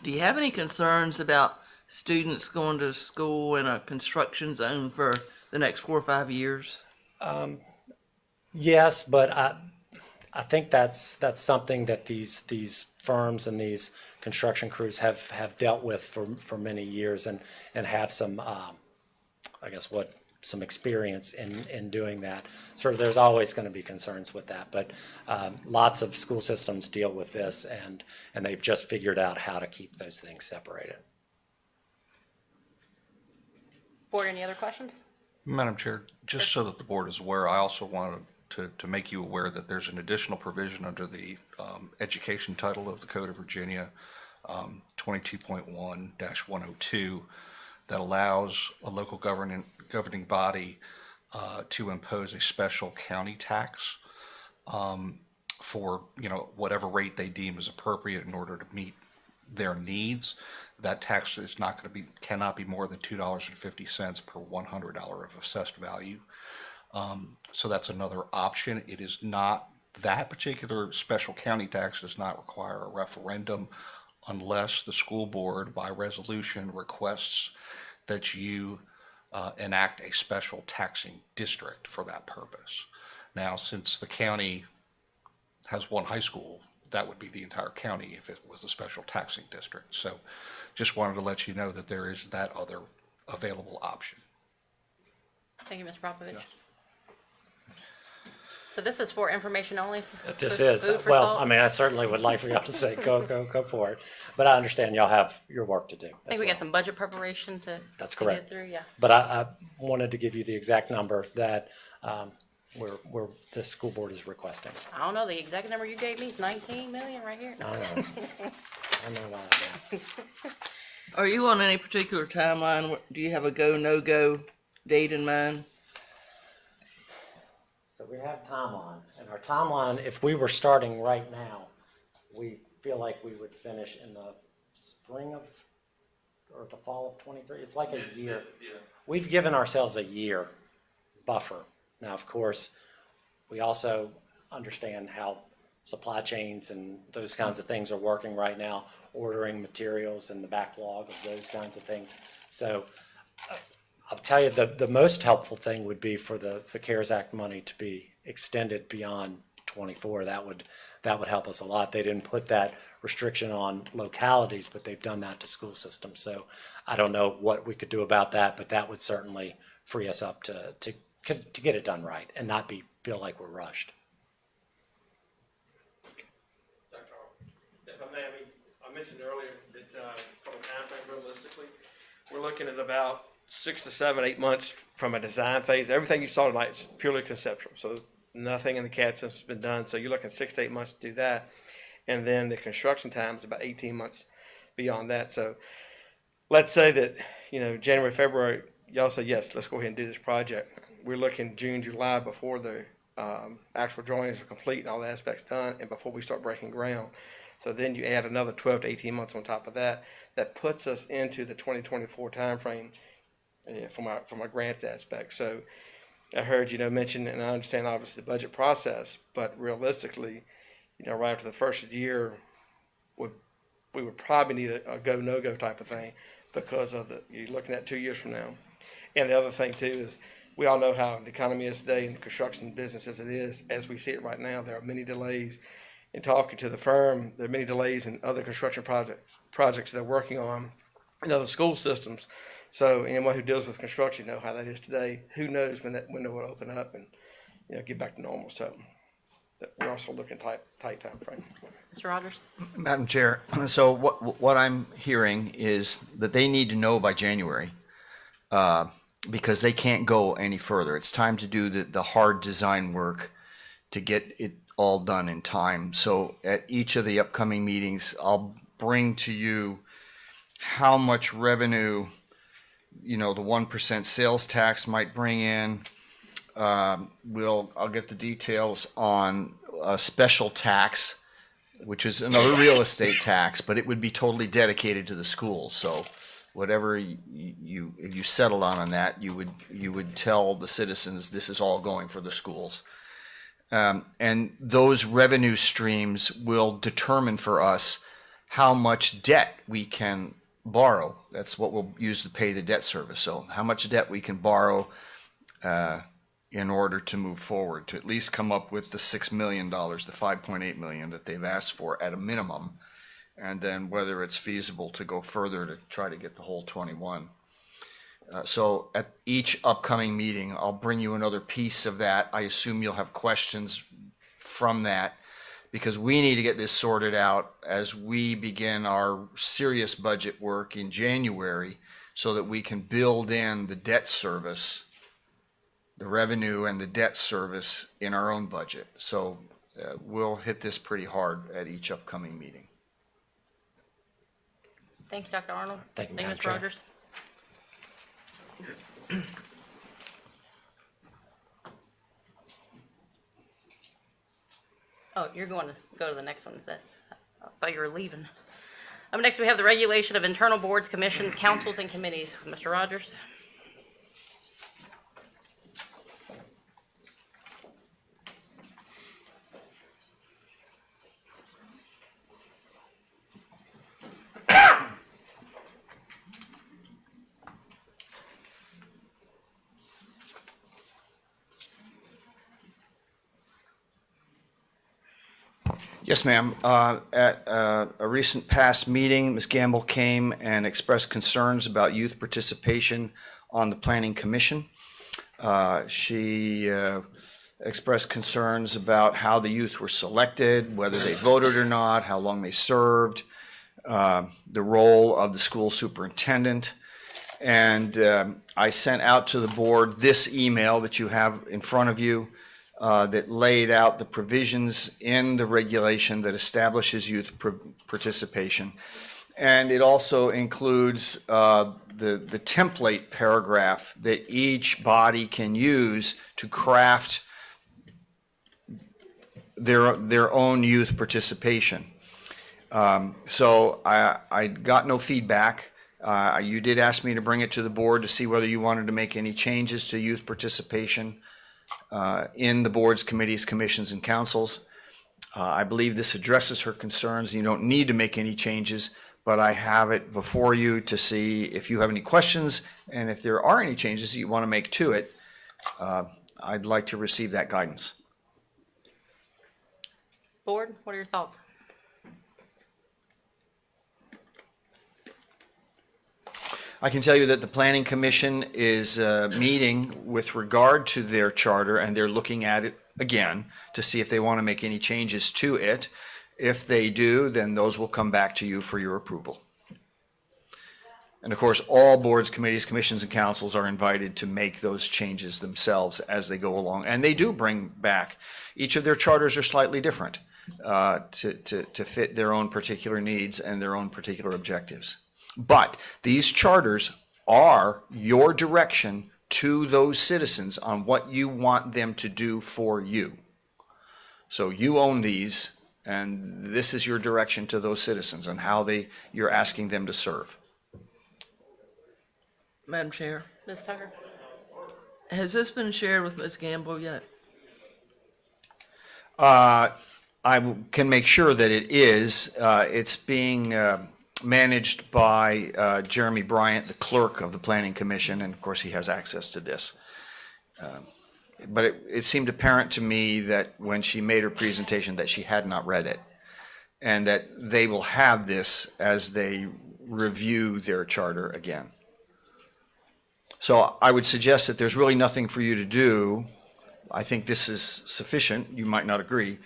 Do you have any concerns about students going to school in a construction zone for the next 4 or 5 years? Yes, but I think that's something that these firms and these construction crews have dealt with for many years and have some some experience in doing that. So there's always going to be concerns with that, but lots of school systems deal with this, and they've just figured out how to keep those things separated. Board, any other questions? Madam Chair, just so that the board is aware, I also want to to make you aware that there's an additional provision under the education title of the Code of Virginia, 22.1-102, that allows a local governing body to impose a special county tax for whatever rate they deem is appropriate in order to meet their needs. That tax is cannot be more than $2.50 per $100 of assessed value. So that's another option. It is not, that particular special county tax does not require a referendum unless the school board by resolution requests that you enact a special taxing district for that purpose. Now, since the county has one high school, that would be the entire county if it was a special taxing district. So just wanted to let you know that there is that other available option. Thank you, Mr. Popovich. So this is for information only? This Food- is, food for well, thought? I mean, I certainly would like for y'all to say, go for it. But I understand y'all have your work to do. I think we got some budget preparation to That's to correct. get through, yeah. But I wanted to give you the exact number that where the school board is requesting. I don't know, the exact number you gave me is 19 million right here. I know. I know why. Are you on any particular timeline? Do you have a go, no-go date in mind? So we have timeline, and our timeline, if we were starting right now, we feel like we would finish in the spring of, or the fall of 23. It's like a year. Yeah. We've given ourselves a year buffer. Now, of course, we also understand how supply chains and those kinds of things are working right now, ordering materials and the backlog of those kinds of things. So I'll tell you, the most helpful thing would be for the CARES Act money to be extended beyond 24. That would help us a lot. They didn't put that restriction on localities, but they've done that to school systems. So I don't know what we could do about that, but that would certainly free us up to get it done right and not feel like we're rushed. If I may, I mentioned earlier that from a time frame, realistically, we're looking at about 6 to 7, 8 months from a design phase. Everything you saw tonight is purely conceptual, so nothing in the CAD system has been done. So you're looking at 6 to 8 months to do that, and then the construction time is about 18 months beyond that. So let's say that January, February, y'all say yes, let's go ahead and do this project. We're looking June, July before the actual drawings are complete and all the aspects done, and before we start breaking ground. So then you add another 12 to 18 months on top of that. That puts us into the 2024 timeframe from our grants aspect. So I heard mention, and I understand obviously the budget process, but realistically, right after the first year, we would probably need a go no go type of thing because of you're looking at 2 years from now. And the other thing too is we all know how the economy is today and the construction business as it is. As we see it right now, there are many delays. In talking to the firm, there are many delays in other construction projects they're working on in other school systems. So anyone who deals with construction know how that is today. Who knows when that window will open up and get back to normal. So we're also looking tight time frame. Mr. Rogers? Madam Chair, so what I'm hearing is that they need to know by January because they can't go any further. It's time to do the hard design work to get it all done in time. So at each of the upcoming meetings, I'll bring to you how much revenue, the 1% sales tax might bring in. I'll get the details on a special tax, which is another real estate tax, but it would be totally dedicated to the schools. So whatever you settled on that, you would tell the citizens this is all going for the schools. And those revenue streams will determine for us how much debt we can borrow. That's what we'll use to pay the debt service. So how much debt we can borrow in order to move forward, to at least come up with the $6 million, the $5.8 million that they've asked for at a minimum, and then whether it's feasible to go further to try to get the whole 21. So at each upcoming meeting, I'll bring you another piece of that. I assume you'll have questions from that because we need to get this sorted out as we begin our serious budget work in January so that we can build in the debt service, the revenue and the debt service in our own budget. So we'll hit this pretty hard at each upcoming meeting. Thank you, Dr. Arnold. Thank you, Thank Madam Mr. Chair. Rogers. Oh, you're going to go to the next one instead. I thought you were leaving. Next, we have the regulation of internal boards, commissions, councils, and committees. Mr. Rogers. Yes, ma'am. At a recent past meeting, Ms. Gamble came and expressed concerns about youth participation on the Planning Commission. She expressed concerns about how the youth were selected, whether they voted or not, how long they served, the role of the school superintendent. And I sent out to the board this email that you have in front of you that laid out the provisions in the regulation that establishes youth participation. And it also includes the template paragraph that each body can use to craft their own youth participation. So I got no feedback. You did ask me to bring it to the board to see whether you wanted to make any changes to youth participation in the boards, committees, commissions, and councils. I believe this addresses her concerns. You don't need to make any changes, but I have it before you to see if you have any questions, and if there are any changes that you want to make to it, I'd like to receive that guidance. Board, what are your thoughts? I can tell you that the Planning Commission is meeting with regard to their charter, and they're looking at it again to see if they want to make any changes to it. If they do, then those will come back to you for your approval. And of course, all boards, committees, commissions, and councils are invited to make those changes themselves as they go along. And they do bring back, each of their charters are slightly different to fit their own particular needs and their own particular objectives. But these charters are your direction to those citizens on what you want them to do for you. So you own these, and this is your direction to those citizens on how you're asking them to serve. Madam Chair, Ms. Tucker? has this been shared with Ms. Gamble yet? I can make sure that it is. It's being managed by Jeremy Bryant, the clerk of the Planning Commission, and of course he has access to this. But it seemed apparent to me that when she made her presentation that she had not read it, and that they will have this as they review their charter again. So I would suggest that there's really nothing for you to do. I think this is sufficient. You might not agree.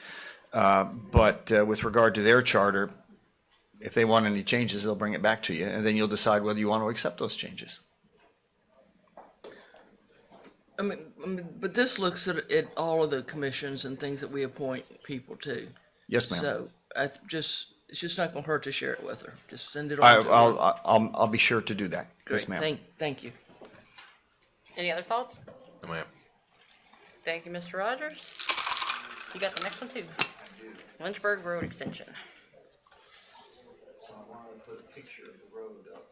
But with regard to their charter, if they want any changes, they'll bring it back to you, and then you'll decide whether you want to accept those changes. I mean, but this looks at all of the commissions and things that we appoint people to. Yes, ma'am. So it's just not going to hurt to share it with her. Just send it on to her. I'll be sure to do that. Great. Yes, ma'am. Thank you. Any other thoughts? No, ma'am. Thank you, Mr. Rogers. You got the next one too. Lynchburg Road Extension. So I wanted to put a picture of the road up.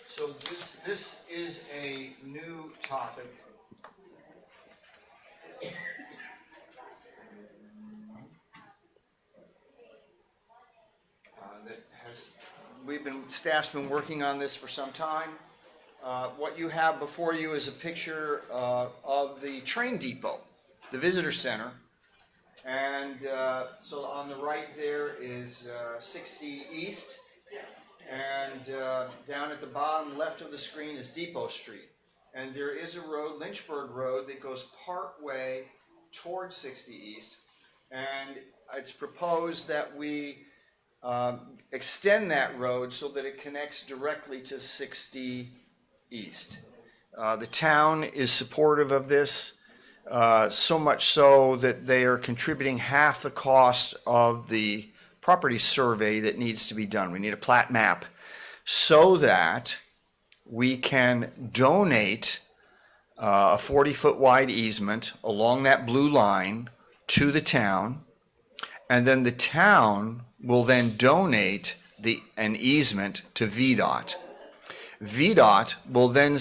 So this is a new topic. Staff's been working on this for some time. What you have before you is a picture of the train depot, the visitor center. And so on the right there is 60 East. And down at the bottom left of the screen is Depot Street. And there is a road, Lynchburg Road, that goes part way towards 60 East. And it's proposed that we extend that road so that it connects directly to 60 East. The town is supportive of this, so much so that they are contributing half the cost of the property survey that needs to be done. We need a plat map so that we can donate a 40-foot wide easement along that blue line to the town, and then the town will then donate an easement to VDOT. VDOT will then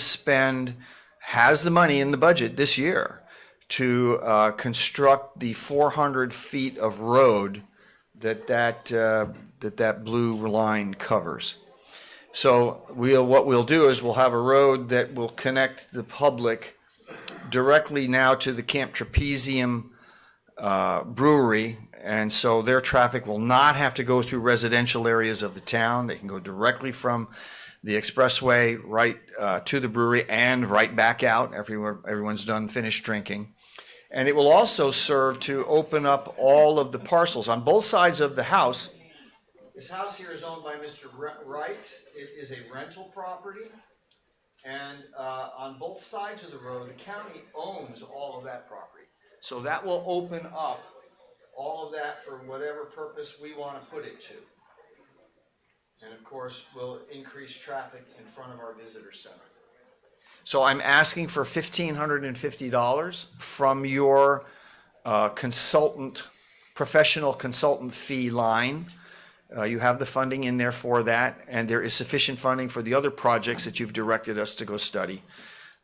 has the money in the budget this year to construct the 400 feet of road that blue line covers. So what we'll do is we'll have a road that will connect the public directly now to the Camp Trapezium brewery, and so their traffic will not have to go through residential areas of the town. They can go directly from the expressway right to the brewery and right back out everyone's done finished drinking. And it will also serve to open up all of the parcels on both sides of the house. This house here is owned by Mr. Wright. It is a rental property. And on both sides of the road, the county owns all of that property. So that will open up all of that for whatever purpose we want to put it to. And of course, will increase traffic in front of our visitor center. So I'm asking for $1,550 from your professional consultant fee line. You have the funding in there for that, and there is sufficient funding for the other projects that you've directed us to go study.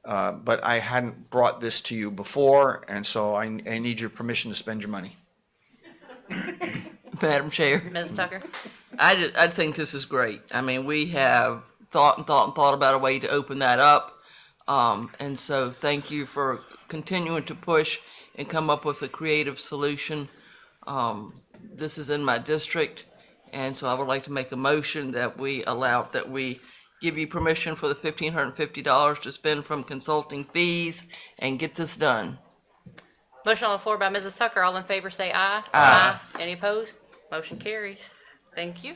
But I hadn't brought this to you before, and so I need your permission to spend your money. Madam Chair. Ms. Tucker? I think this is great. I mean, we have thought about a way to open that up. And so thank you for continuing to push and come up with a creative solution. This is in my district, and so I would like to make a motion that we give you permission for the $1,550 to spend from consulting fees and get this done. Motion on the floor by Mrs. Tucker. All in favor say aye. Aye. Any opposed? Motion carries. Thank you.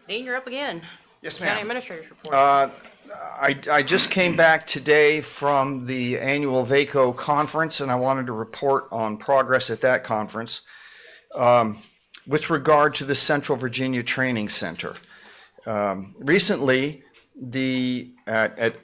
Dean, you're up again. Yes, ma'am. County Administrator's report. I just came back today from the annual VACO conference, and I wanted to report on progress at that conference. With regard to the Central Virginia Training Center, recently, at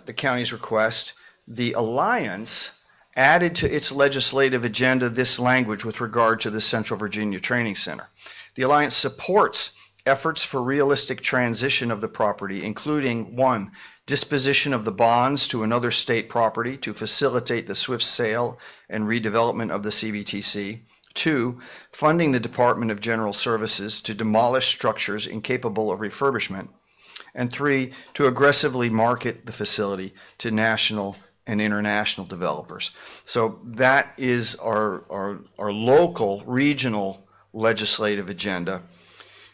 the county's request, the Alliance added to its legislative agenda this language with regard to the Central Virginia Training Center. The Alliance supports efforts for realistic transition of the property, including 1, disposition of the bonds to another state property to facilitate the swift sale and redevelopment of the CVTC. 2, funding the Department of General Services to demolish structures incapable of refurbishment. And 3, to aggressively market the facility to national and international developers. So that is our local, regional legislative agenda.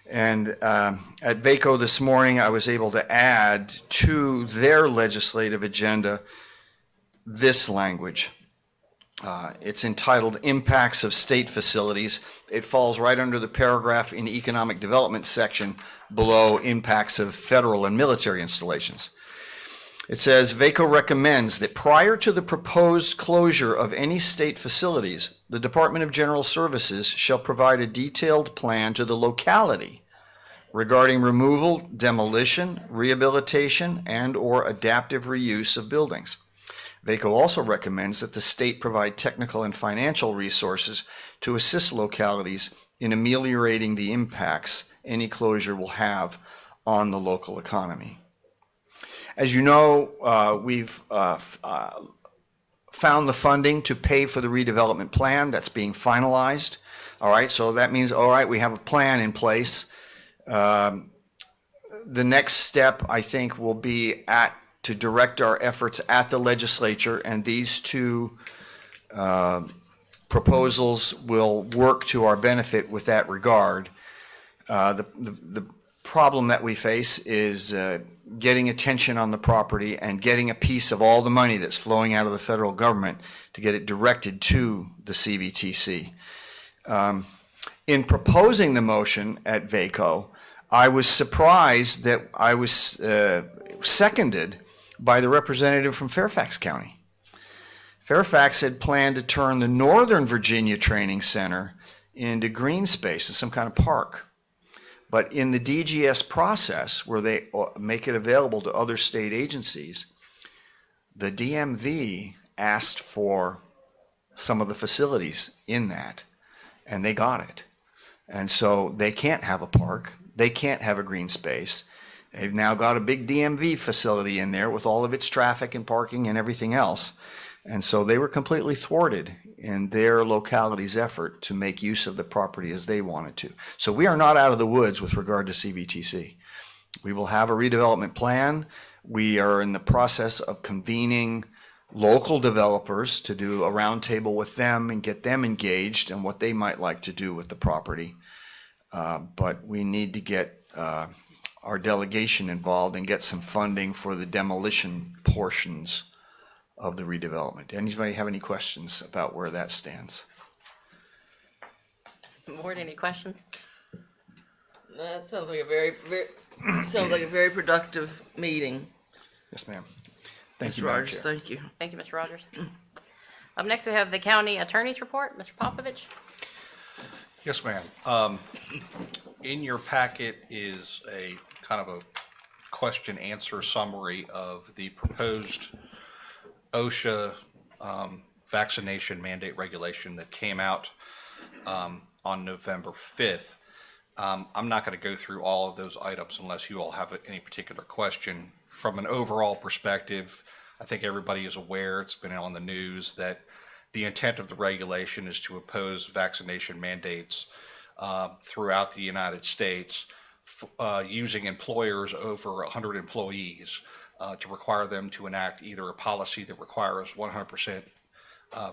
And at VACO this morning, I was able to add to their legislative agenda this language. It's entitled Impacts of State Facilities. It falls right under the paragraph in the Economic Development section below Impacts of Federal and Military Installations. It says, VACO recommends that prior to the proposed closure of any state facilities, the Department of General Services shall provide a detailed plan to the locality regarding removal, demolition, rehabilitation, and/or adaptive reuse of buildings. VACO also recommends that the state provide technical and financial resources to assist localities in ameliorating the impacts any closure will have on the local economy. As you know, we've found the funding to pay for the redevelopment plan that's being finalized. All right, so that means, all right, we have a plan in place. The next step, I think, will be to direct our efforts at the legislature, and these two proposals will work to our benefit with that regard. The problem that we face is getting attention on the property and getting a piece of all the money that's flowing out of the federal government to get it directed to the CVTC. In proposing the motion at VACO, I was surprised that I was seconded by the representative from Fairfax County. Fairfax had planned to turn the Northern Virginia Training Center into green space, in some kind of park. But in the DGS process, where they make it available to other state agencies, the DMV asked for some of the facilities in that, and they got it. And so they can't have a park, they can't have a green space. They've now got a big DMV facility in there with all of its traffic and parking and everything else. And so they were completely thwarted in their locality's effort to make use of the property as they wanted to. So we are not out of the woods with regard to CVTC. We will have a redevelopment plan. We are in the process of convening local developers to do a roundtable with them and get them engaged in what they might like to do with the property. But we need to get our delegation involved and get some funding for the demolition portions of the redevelopment. Anybody have any questions about where that stands? Board, any questions? That sounds like a very productive meeting. Yes, ma'am. Thank you, Mr. Madam Rogers, Chair. thank you. Thank you, Mr. Rogers. Up next, we have the county attorney's report. Mr. Popovich. Yes, ma'am. In your packet is a kind of a question-answer summary of the proposed OSHA vaccination mandate regulation that came out on November 5th. I'm not going to go through all of those items unless you all have any particular question. From an overall perspective, I think everybody is aware, it's been on the news, that the intent of the regulation is to impose vaccination mandates throughout the United States using employers over 100 employees to require them to enact either a policy that requires 100%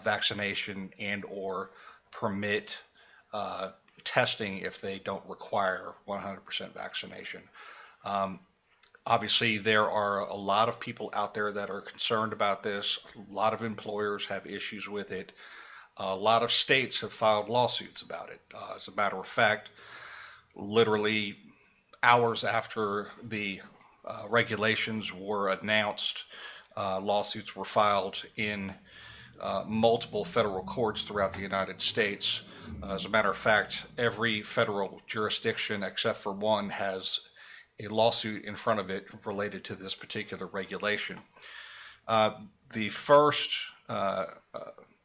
vaccination and or permit testing if they don't require 100% vaccination. Obviously, there are a lot of people out there that are concerned about this. A lot of employers have issues with it. A lot of states have filed lawsuits about it. As a matter of fact, literally hours after the regulations were announced, lawsuits were filed in multiple federal courts throughout the United States. As a matter of fact, every federal jurisdiction except for one has a lawsuit in front of it related to this particular regulation. The first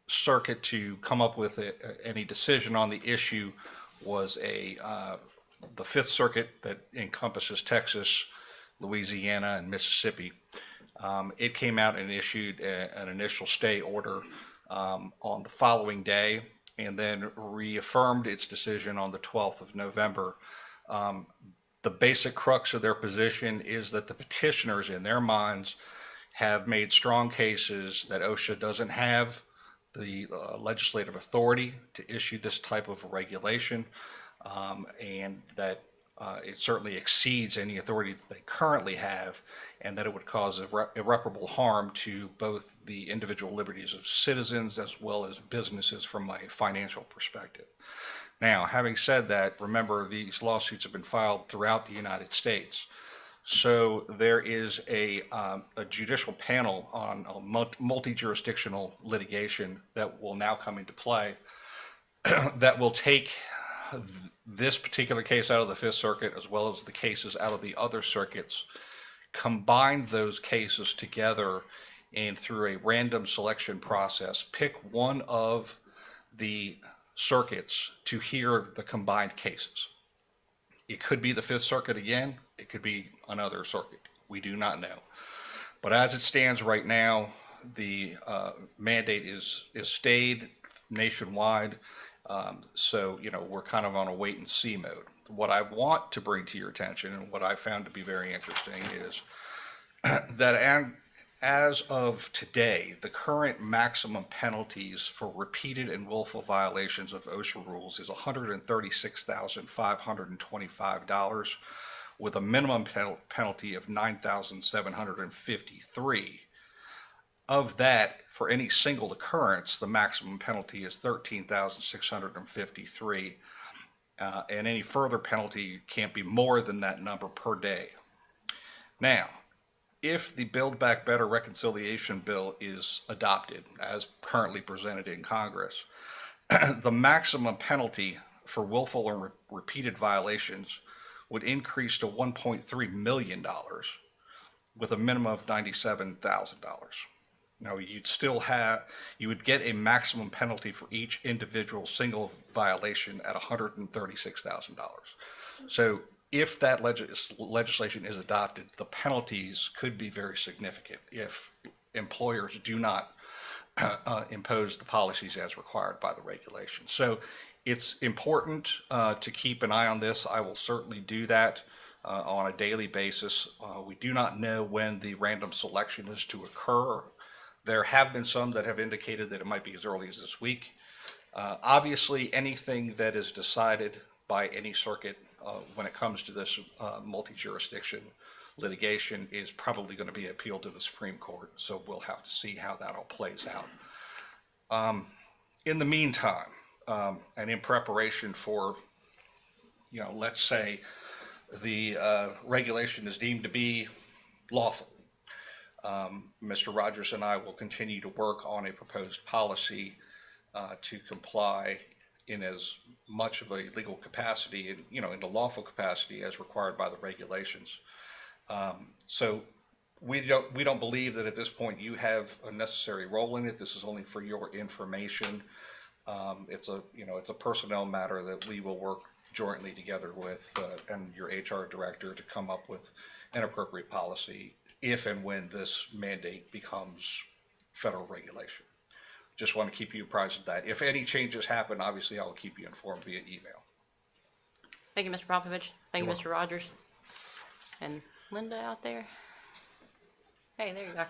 circuit to come up with any decision on the issue was the Fifth Circuit that encompasses Texas, Louisiana, and Mississippi. It came out and issued an initial stay order on the following day, and then reaffirmed its decision on the 12th of November. The basic crux of their position is that the petitioners, in their minds, have made strong cases that OSHA doesn't have the legislative authority to issue this type of regulation, and that it certainly exceeds any authority that they currently have, and that it would cause irreparable harm to both the individual liberties of citizens as well as businesses from a financial perspective. Now, having said that, remember these lawsuits have been filed throughout the United States. So there is a judicial panel on multi-jurisdictional litigation that will now come into play that will take this particular case out of the Fifth Circuit as well as the cases out of the other circuits, combine those cases together, and through a random selection process, pick one of the circuits to hear the combined cases. It could be the Fifth Circuit again. It could be another circuit. We do not know. But as it stands right now, the mandate is stayed nationwide. So, we're kind of on a wait and see mode. What I want to bring to your attention and what I found to be very interesting is that as of today, the current maximum penalties for repeated and willful violations of OSHA rules is $136,525, with a minimum penalty of $9,753. Of that, for any single occurrence, the maximum penalty is $13,653, and any further penalty can't be more than that number per day. Now, if the Build Back Better reconciliation bill is adopted as currently presented in Congress, the maximum penalty for willful and repeated violations would increase to $1.3 million with a minimum of $97,000. Now, you would get a maximum penalty for each individual single violation at $136,000. So if that legislation is adopted, the penalties could be very significant if employers do not impose the policies as required by the regulations. So it's important to keep an eye on this. I will certainly do that on a daily basis. We do not know when the random selection is to occur. There have been some that have indicated that it might be as early as this week. Obviously, anything that is decided by any circuit when it comes to this multi-jurisdiction litigation is probably going to be appealed to the Supreme Court, so we'll have to see how that all plays out. In the meantime, and in preparation for, let's say the regulation is deemed to be lawful, Mr. Rogers and I will continue to work on a proposed policy to comply in as much of a legal capacity and, in a lawful capacity as required by the regulations. So we don't believe that at this point you have a necessary role in it. This is only for your information. It's a personnel matter that we will work jointly together with and your HR director to come up with an appropriate policy if and when this mandate becomes federal regulation. Just want to keep you apprised of that. If any changes happen, obviously I'll keep you informed via email. Thank you, Mr. Popovich. Thank you, Mr. Rogers. And Linda out there. Hey, there you are.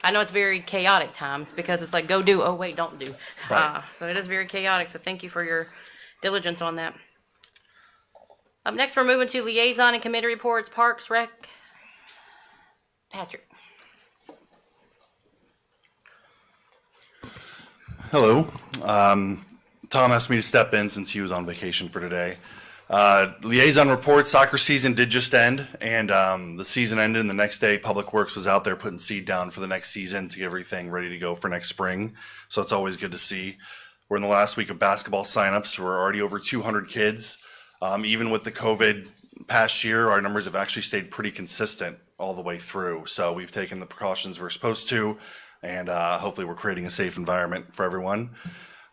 I know it's very chaotic times because it's like go do, oh wait, don't do. Right. So it is very chaotic, so thank you for your diligence on that. Up next, we're moving to liaison and committee reports, Parks, Rec. Patrick. Hello. Tom asked me to step in since he was on vacation for today. Liaison reports, soccer season did just end, and the season ended, and the next day Public Works was out there putting seed down for the next season to get everything ready to go for next spring. So it's always good to see. We're in the last week of basketball signups. We're already over 200 kids. Even with the COVID past year, our numbers have actually stayed pretty consistent all the way through. So we've taken the precautions we're supposed to, and hopefully we're creating a safe environment for everyone.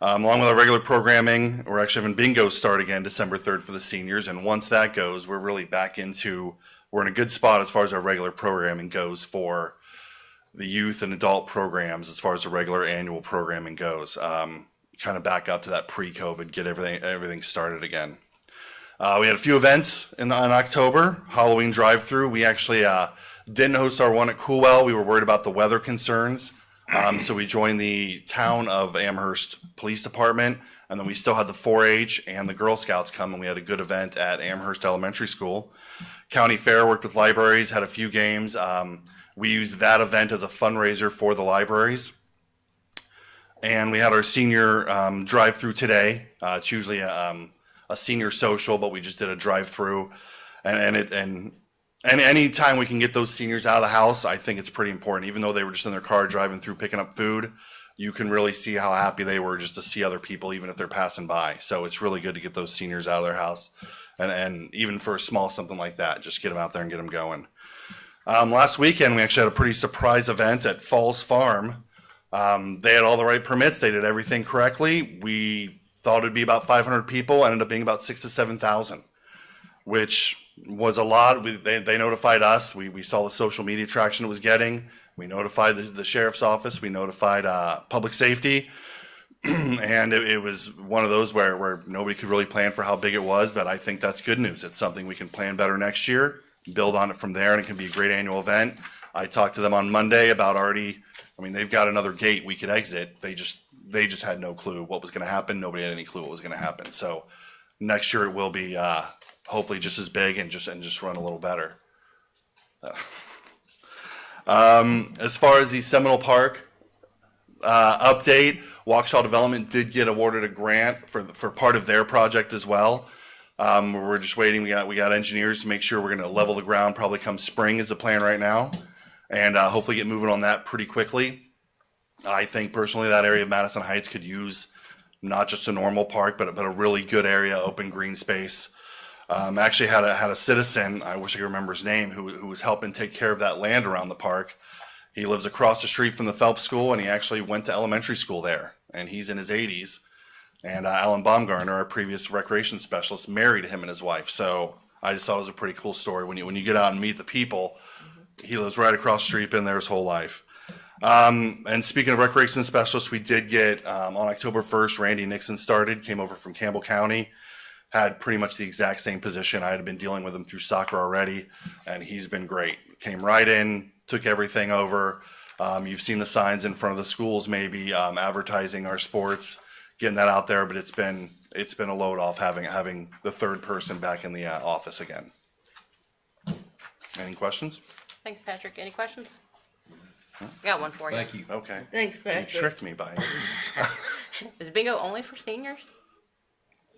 Along with our regular programming, we're actually having bingo start again December 3rd for the seniors. And once that goes, we're really back into, we're in a good spot as far as our regular programming goes for the youth and adult programs as far as the regular annual programming goes. Kind of back up to that pre-COVID, get everything started again. We had a few events in October, Halloween drive-through. We actually didn't host our one at Coolwell. We were worried about the weather concerns. So we joined the town of Amherst Police Department, and then we still had the 4-H and the Girl Scouts come, and we had a good event at Amherst Elementary School. County Fair worked with libraries, had a few games. We used that event as a fundraiser for the libraries. And we had our senior drive-through today. It's usually a senior social, but we just did a drive-through. And any time we can get those seniors out of the house, I think it's pretty important. Even though they were just in their car driving through picking up food, you can really see how happy they were just to see other people, even if they're passing by. So it's really good to get those seniors out of their house. And even for a small something like that, just get them out there and get them going. Last weekend, we actually had a pretty surprise event at Falls Farm. They had all the right permits. They did everything correctly. We thought it'd be about 500 people, ended up being about 6,000 to 7,000, which was a lot. They notified us. We saw the social media traction it was getting. We notified the sheriff's office. We notified public safety. And it was one of those where nobody could really plan for how big it was, but I think that's good news. It's something we can plan better next year, build on it from there, and it can be a great annual event. I talked to them on Monday about they've got another gate we could exit. They just had no clue what was going to happen. Nobody had any clue what was going to happen. So next year it will be hopefully just as big and just run a little better. As far as the Seminole Park update, Waukesha Development did get awarded a grant for part of their project as well. We're just waiting. We got engineers to make sure we're going to level the ground probably come spring is the plan right now, and hopefully get moving on that pretty quickly. I think personally that area of Madison Heights could use not just a normal park, but a really good area, open green space. Actually had a citizen, I wish I could remember his name, who was helping take care of that land around the park. He lives across the street from the Phelps School, and he actually went to elementary school there, and he's in his 80s. And Alan Baumgartner, our previous recreation specialist, married him and his wife. So I just thought it was a pretty cool story. When you get out and meet the people, he lives right across the street, been there his whole life. And speaking of recreation specialists, we did get, on October 1st, Randy Nixon started, came over from Campbell County, had pretty much the exact same position. I had been dealing with him through soccer already, and he's been great. Came right in, took everything over. You've seen the signs in front of the schools, maybe advertising our sports, getting that out there, but it's been a load off having the third person back in the office again. Any questions? Thanks, Patrick. Any questions? Got one for you. Thank you. Okay. Thanks, Patrick. You tricked me by it. Is bingo only for seniors?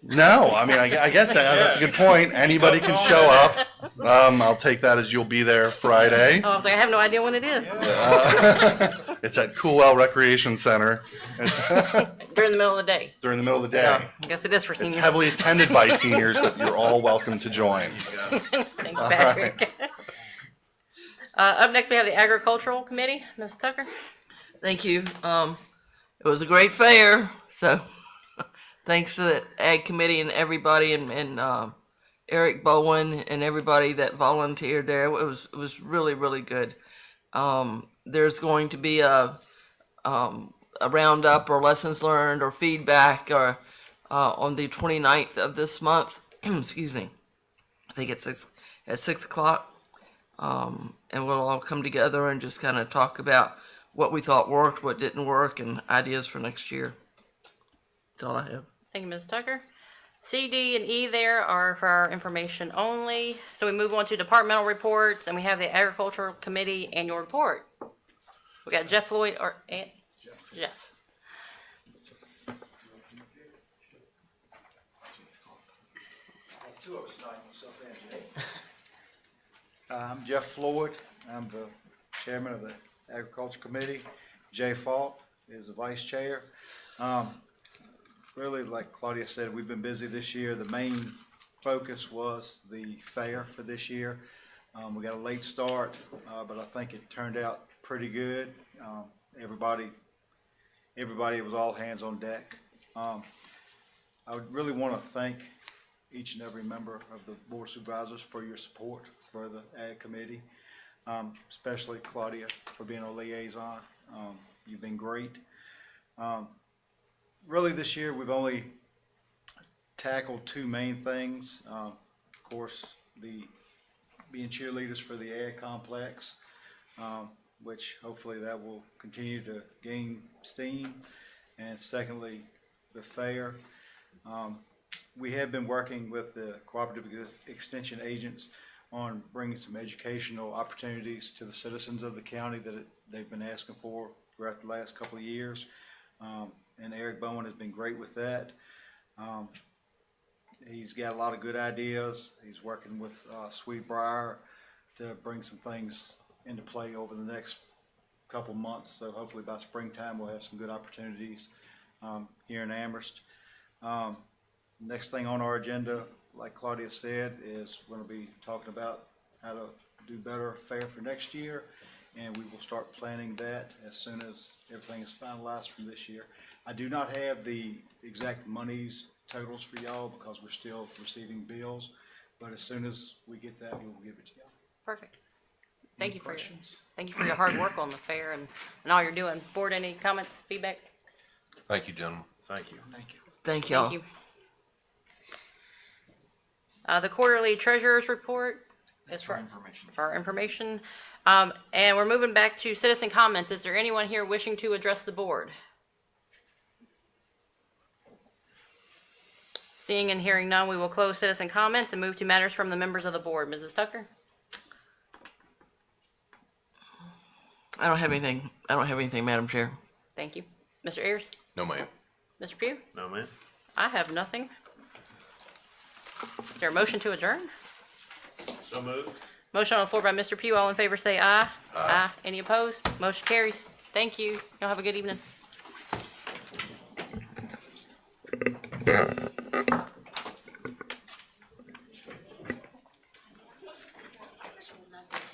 No, I mean, I guess that's a good point. Anybody can show up. I'll take that as you'll be there Friday. Oh, I was like, I have no idea when it is. It's at Coolwell Recreation Center. It's During the middle of the day. during the middle of the day. Yeah, I guess it is for It's seniors. heavily attended by seniors, but you're all welcome to join. Thanks, Patrick. Up next, we have the Agricultural Committee. Ms. Tucker? Thank you. It was a great fair, so thanks to the Ag Committee and everybody, and Eric Bowen and everybody that volunteered there. It was really, really good. There's going to be a roundup or lessons learned or feedback or on the 29th of this month. Excuse me. I think it's at 6 o'clock. And we'll all come together and just kind of talk about what we thought worked, what didn't work, and ideas for next year. That's all I have. Thank you, Ms. Tucker. C, D, and E there are for our information only. So we move on to departmental reports, and we have the Agricultural Committee annual report. We got Jeff Floyd or Jeff. Two of us tonight, myself and Jay. I'm Jeff Floyd. I'm the chairman of the Agriculture Committee. Jay Falk is the vice chair. Really, like Claudia said, we've been busy this year. The main focus was the fair for this year. We got a late start, but I think it turned out pretty good. Everybody, it was all hands on deck. I would really want to thank each and every member of the Board of Supervisors for your support for the Ag Committee, especially Claudia for being a liaison. You've been great. Really this year we've only tackled two main things. Of course, being cheerleaders for the Ag Complex, which hopefully that will continue to gain steam. And secondly, the fair. We have been working with the cooperative extension agents on bringing some educational opportunities to the citizens of the county that they've been asking for throughout the last couple of years. And Eric Bowen has been great with that. He's got a lot of good ideas. He's working with Sweetbriar to bring some things into play over the next couple months. So hopefully by springtime we'll have some good opportunities here in Amherst. Next thing on our agenda, like Claudia said, is we're going to be talking about how to do better fair for next year, and we will start planning that as soon as everything is finalized from this year. I do not have the exact monies totals for y'all because we're still receiving bills, but as soon as we get that, we will give it to y'all. Perfect. Thank you for your hard work on the fair and all you're doing. Board, any comments, feedback? Thank you, gentlemen. Thank you. Thank you. Thank y'all. Thank you. The quarterly treasurer's report is for our information. And we're moving back to citizen comments. Is there anyone here wishing to address the board? Seeing and hearing none, we will close citizen comments and move to matters from the members of the board. Mrs. Tucker? I don't have anything, Madam Chair. Thank you. Mr. Ayers? No, ma'am. Mr. Pugh? No, ma'am. I have nothing. Is there a motion to adjourn? So moved. Motion on the floor by Mr. Pugh. All in favor say aye. Aye. Any opposed? Motion carries. Thank you. Y'all have a good evening.